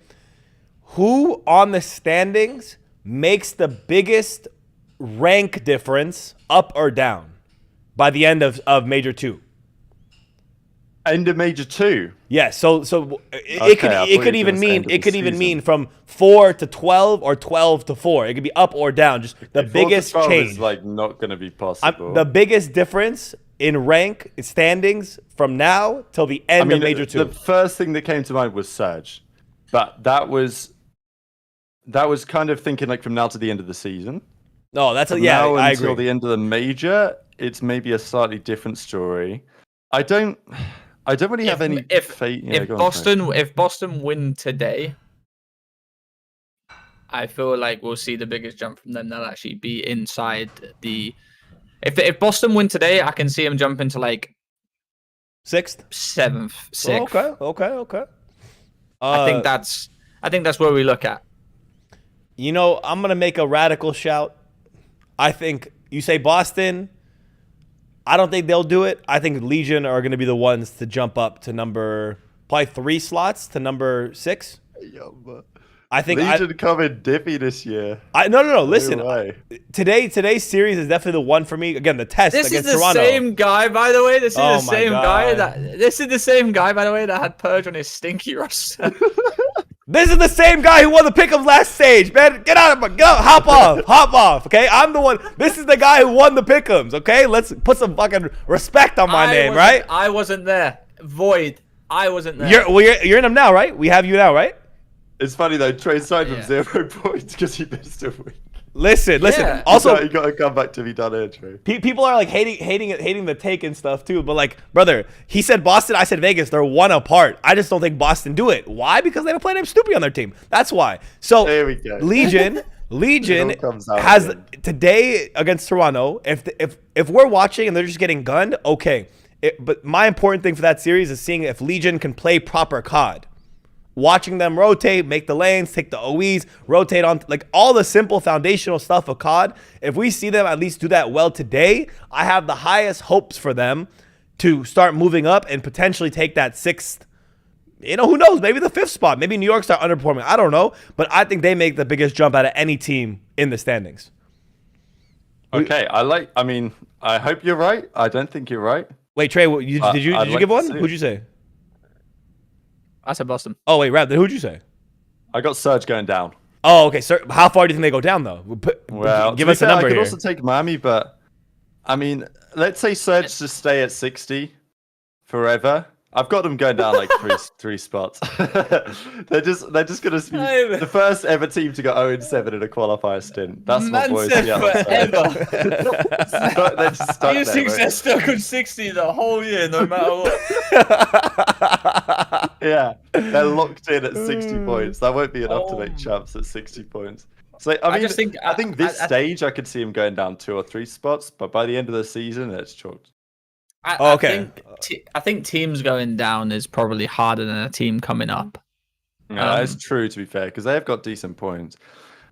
Who on the standings makes the biggest rank difference up or down? by the end of Major 2. End of Major 2. Yeah, so Okay, I it thought could you were even gonna say mean end of it the could even season. mean from 4 to 12 or 12 to 4. It could be up or down. Just the 4 to biggest 12 change. is like not going to be possible. The biggest difference in rank standings from now till the end of Major 2. The first thing that came to mind was Surge, but that was kind of thinking like from now to the end of the season. No, that's From yeah, now I until agree. the end of the major, it's maybe a slightly different story. I don't really have any faith. Yeah, if go on, sorry. Boston win today, I feel like we'll see the biggest jump from them. They'll actually be inside the. If Boston win today, I can see them jump into like 6th, 7th, 6th. Okay. I think that's where we look at. You know, I'm gonna make a radical shout. I think you say Boston. I don't think they'll do it. I think Legion are gonna be the ones to jump up to probably 3 slots to number 6. I think Legion coming dippy this year. No. Listen, way. today's series is definitely the one for me. Again, the test This is against the Toronto. same guy, by the way. This is Oh the my same guy God. This is the same guy, by the way, that had Purge on his stinky roster. This is the same guy who won the pick'ems last stage, man. Get out of my hop off. Okay, I'm the one. This is the guy who won the pick'ems. Okay, let's put some fucking respect on my name, right? I wasn't there. Void. I wasn't there. You're in them now, right? We have you now, right? It's funny though. Trey signed Yeah. from 0 points because he missed a week. Listen. Yeah. Also, you got to come back to be done here, Trey. people are like hating the take and stuff too. But like, brother, he said Boston, I said Vegas. They're 1 apart. I just don't think Boston do it. Why? Because they don't play named Snoopy on their team. That's why. So There we go. Legion It all comes out has again. today against Toronto. If we're watching and they're just getting gunned, okay. But my important thing for that series is seeing if Legion can play proper COD. Watching them rotate, make the lanes, take the OEs, rotate on, like all the simple foundational stuff of COD. If we see them at least do that well today, I have the highest hopes for them to start moving up and potentially take that 6th. You know, who knows? Maybe the 5th spot. Maybe New York start underperforming. I don't know. But I think they make the biggest jump out of any team in the standings. Okay, I mean, I hope you're right. I don't think you're right. Wait, Trey, did you I'd like give to one? see it. Who'd you say? I said Boston. Oh, wait, Rap, then who'd you say? I got Surge going down. Oh, okay. Sir, how far do you think they go down, though? Well, Give to be us a fair, number I could here. also take Miami, but I mean, let's say Surge to stay at 60 forever. I've got them going down like three spots. they're just gonna be the first ever team to go 0-7 in a qualifier stint. That's what Man boys said yeah, forever. they're just stuck You there, think right? they're stuck on 60 the whole year, no matter what. Yeah, they're locked in at 60 points. That won't be enough to make Oh. champs at 60 points. So I mean, just think- I think this I- stage I could see him going down 2 or 3 spots, but by the end of the season, it's chalked. Okay. I think teams going down is probably harder than a team coming up. Yeah, that's true to be fair because they have got decent points.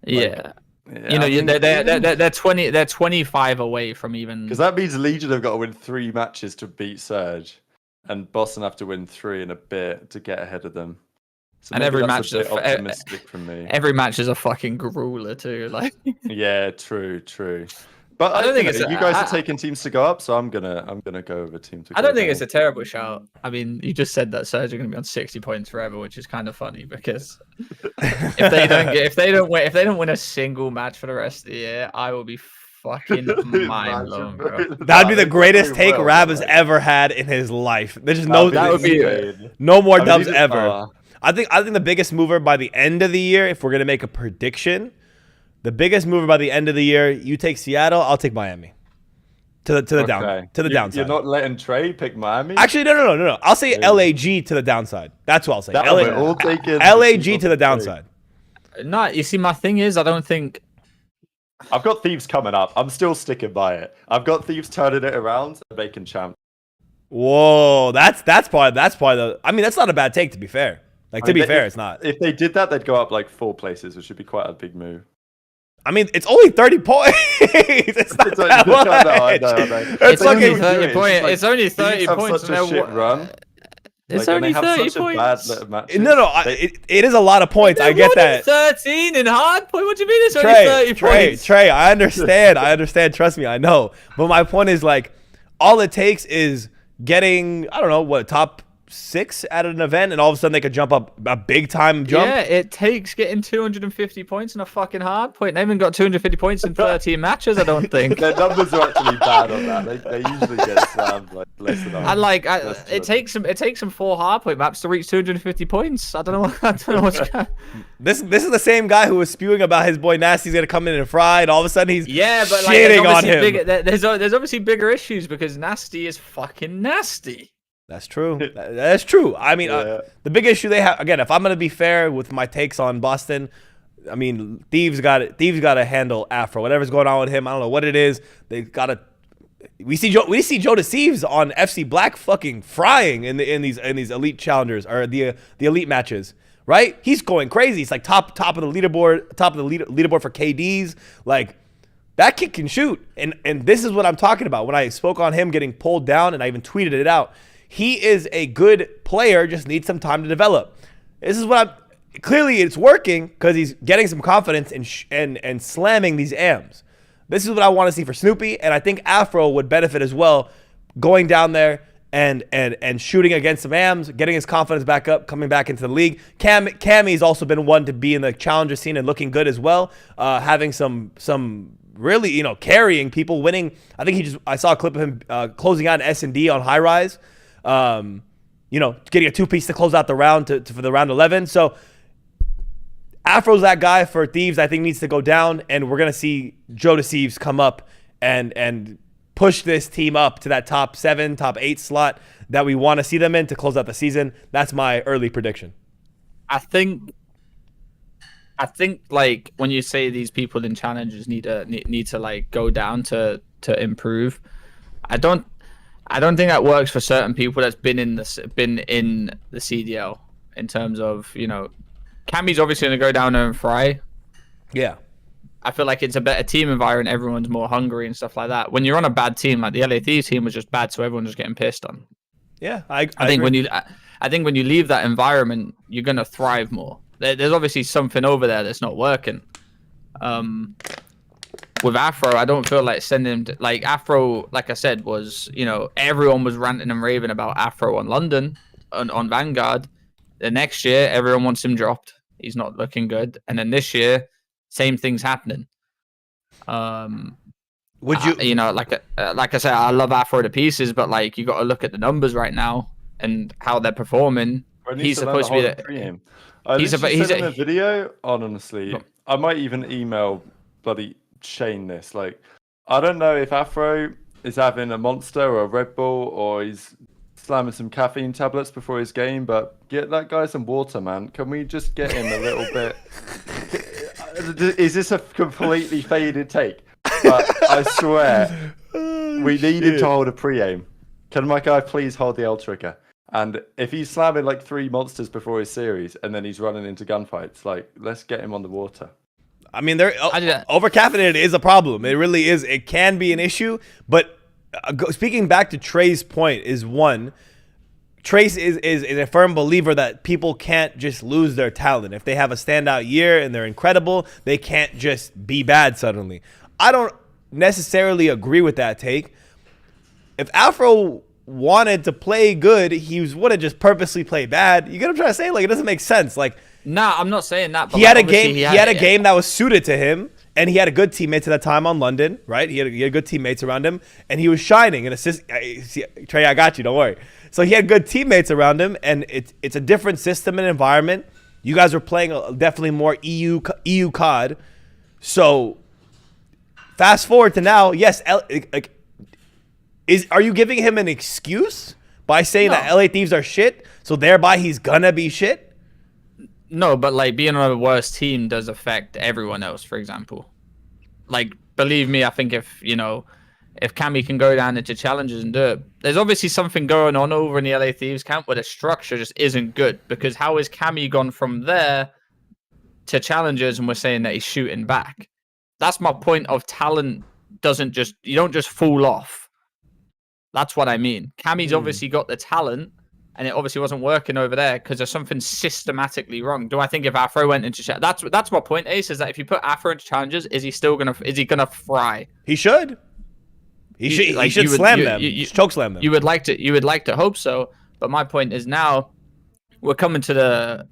Yeah. Yeah, You know, I mean, they're 25 away from even. because that means Legion have got to win 3 matches to beat Surge, and Boston have to win 3 in a bit to get ahead of them. So And maybe every that's match a is bit a- optimistic from me. Every match is a fucking grueler too. Like, Yeah, true. But I don't think you it's. guys are taking teams to go up, so I'm gonna go with a team to. I go don't think down. it's a terrible shout. I mean, you just said that Surge are going to be on 60 points forever, which is kind of funny because if they don't win a single match for the rest of the year, I will be fucking mind blown, bro. That'd be the They greatest probably take will, Rab but, has like, ever had in his life. There's just that would be insane. no more I mean, dubs even- ever. I think the biggest mover by the end of the year, if we're gonna make a prediction, the biggest mover by the end of the year, you take Seattle, I'll take Miami. To the downside. You're not letting Trey pick Miami. Actually, no. I'll say LAG to the downside. That's what I'll say. That we're all taking LAG to the downside. No, you see, my thing is, I don't think. I've got Thieves coming up. I'm still sticking by it. I've got Thieves turning it around and making champ. Whoa, that's probably the. I mean, that's not a bad take to be fair. Like to be fair, it's not. If they did that, they'd go up like 4 places, which would be quite a big move. I mean, it's only 30 points. It's not that much. I know. It's only fucking- 30 points. like, It's only 30 Thieves have points. such and a they're shit wa- run. It's Like, and only they have 30 such a bad points. little matches. No, it is a lot of points. I get that. 13 in hard point. What do you mean? It's only 30 points. Trey, I understand. Trust me, I know. But my point is like, all it takes is getting, I don't know, what, top 6 at an event, and all of a sudden they could jump up a big time jump. Yeah, it takes getting 250 points in a fucking hard point. They haven't got 250 points in 13 matches, I don't think. Their numbers are actually bad on that. They usually get slammed like less than that. And like, it takes them 4 hard point maps to reach 250 points. I don't know. I don't know what's going. This is the same guy who was spewing about his boy Nasty's gonna come in and fry, and all of a sudden he's Yeah, but like, shitting on him. there's obviously bigger issues because Nasty is fucking nasty. That's true. That's true. I mean, the big issue they have, again, if I'm gonna be fair with my takes on Boston, I mean, Thieves got to handle Afro. Whatever's going on with him, I don't know what it is. They got to. We see Joe Deceives on FC Black fucking frying in these elite challengers or the elite matches. Right? He's going crazy. He's like top of the leaderboard, leaderboard for KDs. Like, that kid can shoot. And this is what I'm talking about when I spoke on him getting pulled down, and I even tweeted it out. He is a good player, just needs some time to develop. This is what clearly it's working because he's getting some confidence and slamming these AMs. This is what I want to see for Snoopy, and I think Afro would benefit as well, going down there and shooting against some AMs, getting his confidence back up, coming back into the league. Cammy's also been one to be in the challenger scene and looking good as well, having some really, carrying people, winning. I think I saw a clip of him closing out an S&D on High Rise. Getting a 2-piece to close out the round for the round 11. So Afro's that guy for Thieves. I think needs to go down, and we're gonna see Joe Deceives come up and push this team up to that top 7, top 8 slot that we want to see them in to close out the season. That's my early prediction. I think like when you say these people in challenges need to like go down to improve, I don't think that works for certain people that's been in the CDL in terms of, Cammy's obviously going to go down there and fry. Yeah. I feel like it's a better team environment. Everyone's more hungry and stuff like that. When you're on a bad team, like the LA Thieves team was just bad, so everyone's just getting pissed on. Yeah, I think agree. when you leave that environment, you're going to thrive more. There's obviously something over there that's not working. With Afro, I don't feel like sending him like Afro, like I said, was, everyone was ranting and raving about Afro on London, on Vanguard. The next year, everyone wants him dropped. He's not looking good. And then this year, same thing's happening. Would you, like I said, I love Afro to pieces, but like you got to look at the numbers right now and how they're performing. He's supposed to be the. He's a video. Honestly, I might even email bloody Shane this. Like, I don't know if Afro is having a Monster or a Red Bull, or he's slamming some caffeine tablets before his game, but get that guy some water, man. Can we just get him a little bit? Is this a completely faded take? But I swear, we need him to hold a pre-aim. Can my guy please hold the L trigger? And if he's slamming like 3 monsters before his series, and then he's running into gunfights, like, let's get him on the water. I mean, over-caffeinated is a problem. It really is. It can be an issue. But speaking back to Trey's point, is one, Trace is a firm believer that people can't just lose their talent. If they have a standout year and they're incredible, they can't just be bad suddenly. I don't necessarily agree with that take. If Afro wanted to play good, he wouldn't just purposely play bad. You get what I'm trying to say? Like, it doesn't make sense. Like, nah, I'm not saying that. But he had a game. He had a game that was suited to him, and he had a good teammates at that time on London, right? He had good teammates around him, and he was shining. And Trey, I got you. Don't worry. So he had good teammates around him, and it's a different system and environment. You guys were playing definitely more EU COD. So fast forward to now. Yes, are you giving him an excuse by saying that LA Thieves are shit, so thereby he's gonna be shit? No, but like being on a worse team does affect everyone else, for example. Like, believe me, I think if Cammy can go down into challenges and do it, there's obviously something going on over in the LA Thieves camp where the structure just isn't good. Because how is Cammy gone from there to challenges and we're saying that he's shooting back? That's my point of talent. You don't just fall off. That's what I mean. Cammy's obviously got the talent, and it obviously wasn't working over there because there's something systematically wrong. Do I think if Afro went into that's my point, Ace, is that if you put Afro into challenges, is he gonna fry? He should. He should slam them, choke slam them. You would like to hope so, but my point is now we're coming to the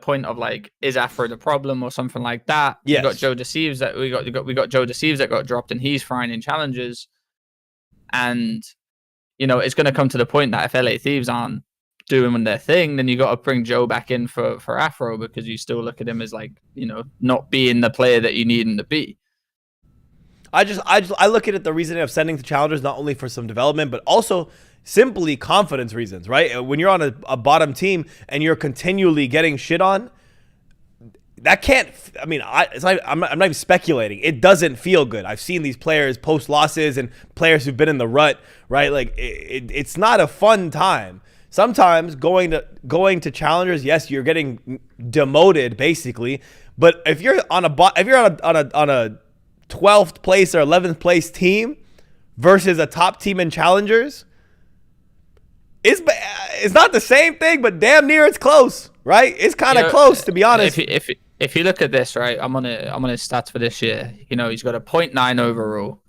point of like, is Afro the problem or something like that? Yes. We got Joe Deceives that we got Joe Deceives that got dropped, and he's frying in challenges, and it's going to come to the point that if LA Thieves aren't doing their thing, then you got to bring Joe back in for Afro, because you still look at him as like, not being the player that you need him to be. I look at it, the reasoning of sending to challengers, not only for some development, but also simply confidence reasons, right? When you're on a bottom team and you're continually getting shit on, that can't, I mean, I'm not even speculating. It doesn't feel good. I've seen these players post losses and players who've been in the rut, right? Like it's not a fun time. Sometimes going to challengers, yes, you're getting demoted basically, but if you're on a 12th place or 11th place team versus a top team in challengers, it's not the same thing, but damn near it's close, right? It's kind of close, to be honest. If you look at this, right, I'm on his stats for this year. He's got a 0.9 overall.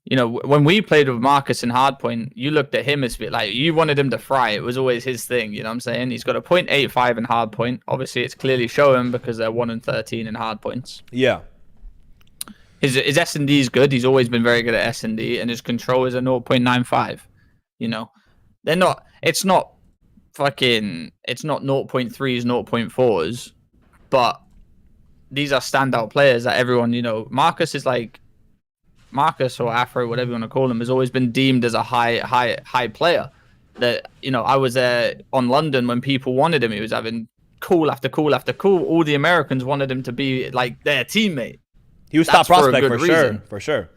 When we played with Marcus in hardpoint, you looked at him as like you wanted him to fry. It was always his thing. You know what I'm saying? He's got a 0.85 in hardpoint. Obviously, it's clearly showing because they're 1-13 in hardpoints. Yeah. His S&D is good. He's always been very good at S&D, and his control is a 0.95. They're not. It's not 0.3s, 0.4s, but these are standout players that everyone. Marcus is like. Marcus or Afro, whatever you want to call him, has always been deemed as a high player. That I was there on London when people wanted him. He was having call after call after call. All the Americans wanted him to be like their teammate. He was top prospect for sure.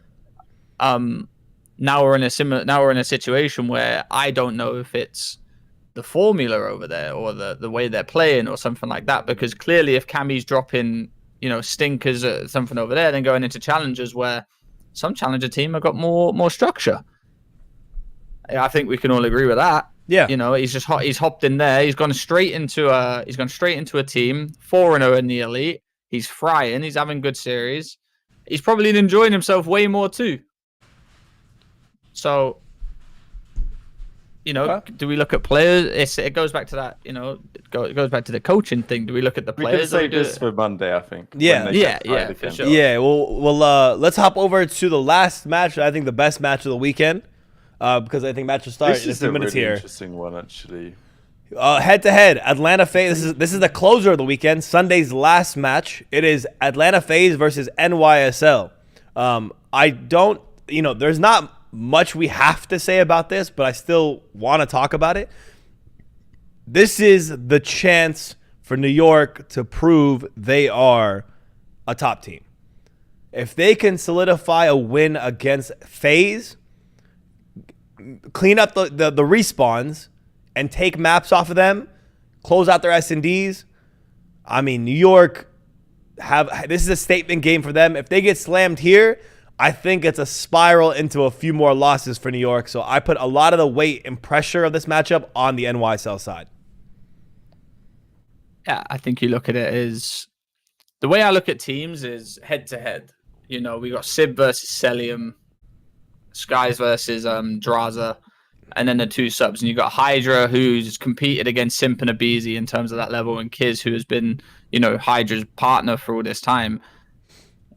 Now we're in a situation where I don't know if it's the formula over there or the way they're playing or something like that. Because clearly, if Cammy's dropping stinkers or something over there, then going into challenges where some challenger team have got more structure. I think we can all agree with that. Yeah. He's hopped in there. He's gone straight into a team 4-0 in the elite. He's frying. He's having good series. He's probably enjoying himself way more too. So, do we look at players? It goes back to that. It goes back to the coaching thing. Do we look at the players? We can save this for Monday, I think. Yeah, for sure. Yeah, well, let's hop over to the last match. I think the best match of the weekend, because I think match will start in a few minutes here. Interesting one, actually. Head to head, Atlanta FaZe. This is the closer of the weekend. Sunday's last match. It is Atlanta FaZe versus NYSL. There's not much we have to say about this, but I still want to talk about it. This is the chance for New York to prove they are a top team. If they can solidify a win against FaZe, clean up the respawns, and take maps off of them, close out their S&Ds, I mean, New York this is a statement game for them. If they get slammed here, I think it's a spiral into a few more losses for New York. So I put a lot of the weight and pressure of this matchup on the NYSL side. Yeah, I think you look at it as the way I look at teams is head to head. We got Sib versus Celium, Skies versus Draza, and then the two subs. And you got Hydra, who's competed against Simp and Abizi in terms of that level, and Kiz, who has been, Hydra's partner for all this time.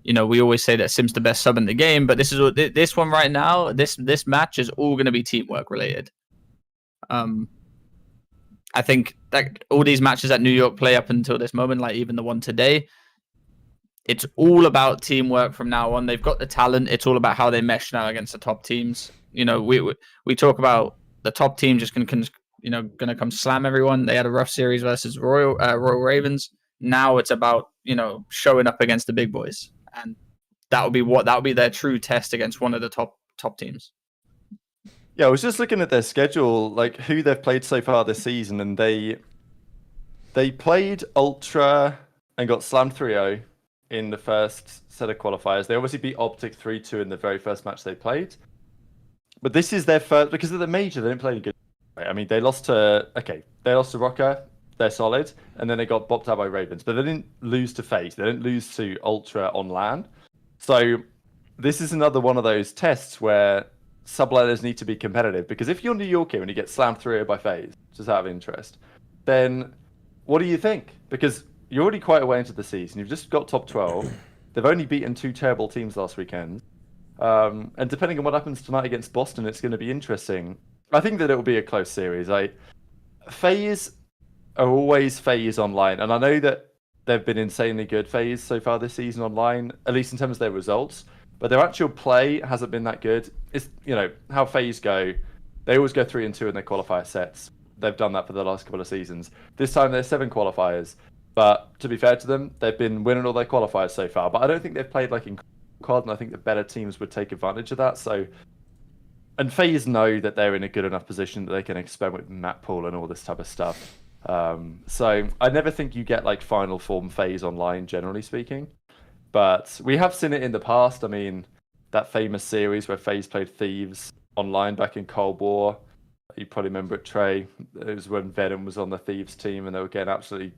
We always say that Sim's the best sub in the game, but this one right now, this match is all going to be teamwork related. I think that all these matches that New York play up until this moment, like even the one today, it's all about teamwork from now on. They've got the talent. It's all about how they mesh now against the top teams. We talk about the top team just going to come slam everyone. They had a rough series versus Royal Ravens. Now it's about showing up against the big boys. And that would be their true test against one of the top teams. Yeah, I was just looking at their schedule, like who they've played so far this season, and they played Ultra and got slammed 3-0 in the first set of qualifiers. They obviously beat OpTic 3-2 in the very first match they played. But this is their first, because of the major, they didn't play any good. I mean, they lost to Rokkr, they're solid, and then they got bopped out by Ravens. But they didn't lose to FaZe. They didn't lose to Ultra on LAN. So this is another one of those tests where subliners need to be competitive. Because if you're New York here and you get slammed 3-0 by FaZe, just out of interest, then what do you think? Because you're already quite a way into the season. You've just got top 12. They've only beaten 2 terrible teams last weekend. And depending on what happens tonight against Boston, it's going to be interesting. I think that it will be a close series. FaZe are always FaZe online, and I know that they've been insanely good FaZe so far this season online, at least in terms of their results. But their actual play hasn't been that good. It's how FaZe go. They always go 3-2 in their qualifier sets. They've done that for the last couple of seasons. This time there's 7 qualifiers. But to be fair to them, they've been winning all their qualifiers so far. But I don't think they've played in COD, and I think the better teams would take advantage of that. And FaZe know that they're in a good enough position that they can experiment with map pool and all this type of stuff. So I never think you get final form FaZe online, generally speaking. But we have seen it in the past. I mean, that famous series where FaZe played Thieves online back in Cold War. You probably remember it, Trey. It was when Venom was on the Thieves team and they were getting absolutely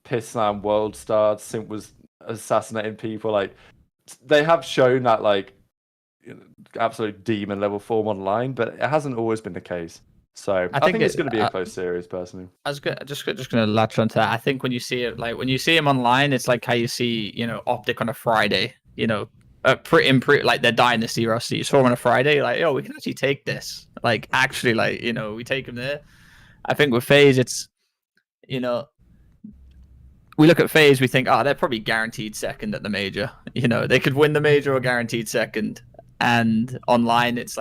piss slam world stars. Simp was assassinating people. They have shown that absolute demon level form online, but it hasn't always been the case. So I think it's going to be a close series, personally. I was just going to latch onto that. I think when you see it, when you see him online, it's like how you see, OpTic on a Friday. Their dynasty roster. You saw him on a Friday, we can actually take this. We take him there. I think with FaZe, it's, we look at FaZe, we think, they're probably guaranteed second at the major. They could win the major or guaranteed second. And online, it's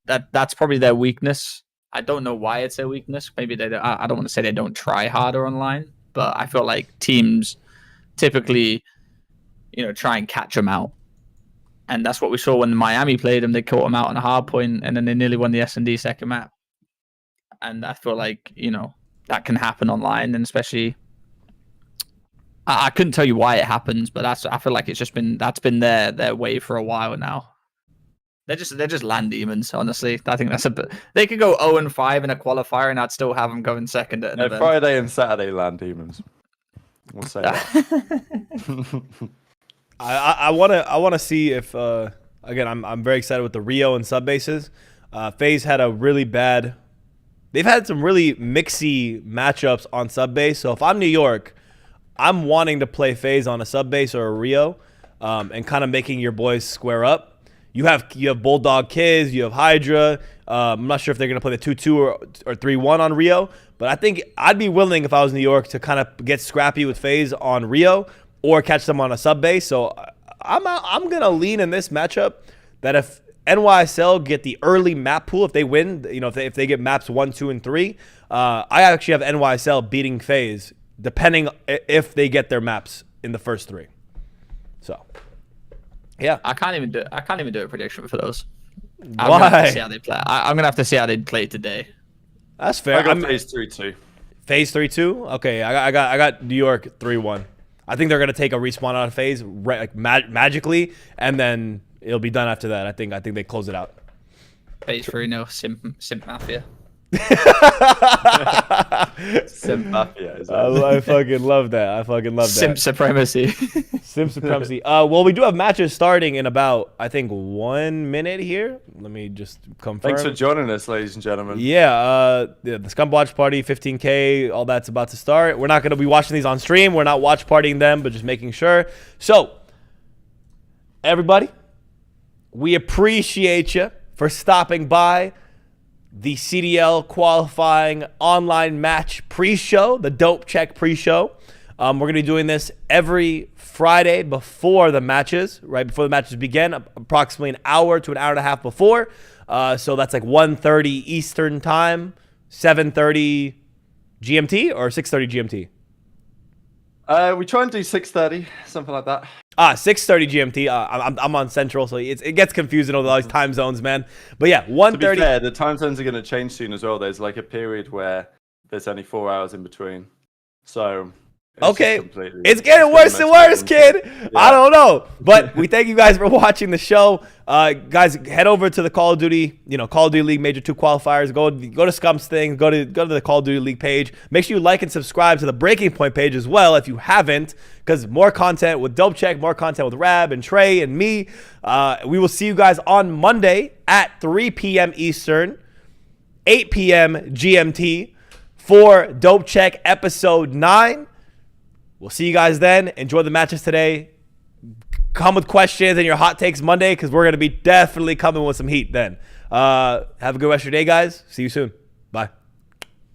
that's probably their weakness. I don't know why it's their weakness. Maybe they don't, I don't want to say they don't try harder online, but I feel like teams typically, try and catch them out. And that's what we saw when Miami played them. They caught them out on a hard point, and then they nearly won the S&D second map. And I feel like, that can happen online, and especially I couldn't tell you why it happens, but I feel like that's been their way for a while now. They're just land demons, honestly. I think they could go 0-5 in a qualifier, and I'd still have them going second at an event. Friday and Saturday land demons. We'll say that. I want to see if again I'm very excited with the Rio and sub bases. FaZe had a really bad. They've had some really mixy matchups on sub base. So if I'm New York, I'm wanting to play FaZe on a sub base or a Rio, and kind of making your boys square up. You have Bulldog Kids, you have Hydra. I'm not sure if they're gonna play the 2-2 or 3-1 on Rio, but I think I'd be willing if I was New York to kind of get scrappy with FaZe on Rio or catch them on a sub base. So I'm gonna lean in this matchup that if NYSL get the early map pool, if they win, if they get maps 1, 2, and 3, I actually have NYSL beating FaZe depending if they get their maps in the first 3. So. Yeah, I can't even do a prediction for those. Why? I'm gonna have to see how they play. I'm gonna have to see how they play today. That's fair. I got FaZe 3-2. FaZe 3-2. Okay, I got New York 3-1. I think they're gonna take a respawn out of FaZe magically, and then it'll be done after that. I think they close it out. FaZe 3-0 Simp Mafia. Simp Mafia. I fucking love that. Simp supremacy. Simp supremacy. Well, we do have matches starting in about, I think, 1 minute here. Let me just confirm. Thanks for joining us, ladies and gentlemen. Yeah, the Scum Watch Party, 15K, all that's about to start. We're not going to be watching these on stream. We're not watch partying them, but just making sure. So, everybody, we appreciate you for stopping by the CDL qualifying online match pre-show, the Dope Check pre-show. We're going to be doing this every Friday before the matches, right before the matches begin, approximately an hour to an hour and a half before. So that's 1:30 Eastern time, 7:30 GMT or 6:30 GMT? We try and do 6:30, something like that. 6:30 GMT. I'm on Central, so it gets confusing with all these time zones, man. But yeah, 1:30. To be fair, the time zones are going to change soon as well. There's a period where there's only 4 hours in between. So Okay, completely- it's getting it's worse the and most worse, challenging. kid. I don't know, but we thank you guys for watching the show. Guys, head over to the Call of Duty, Call of Duty League Major 2 qualifiers. Go to Scum's thing. Go to the Call of Duty League page. Make sure you like and subscribe to the Breaking Point page as well if you haven't, because more content with Dope Check, more content with Rab and Trey and me. We will see you guys on Monday at 3 p.m. Eastern, 8 p.m. GMT for Dope Check episode 9. We'll see you guys then. Enjoy the matches today. Come with questions and your hot takes Monday, because we're going to be definitely coming with some heat then. Have a good rest of your day, guys. See you soon. Bye.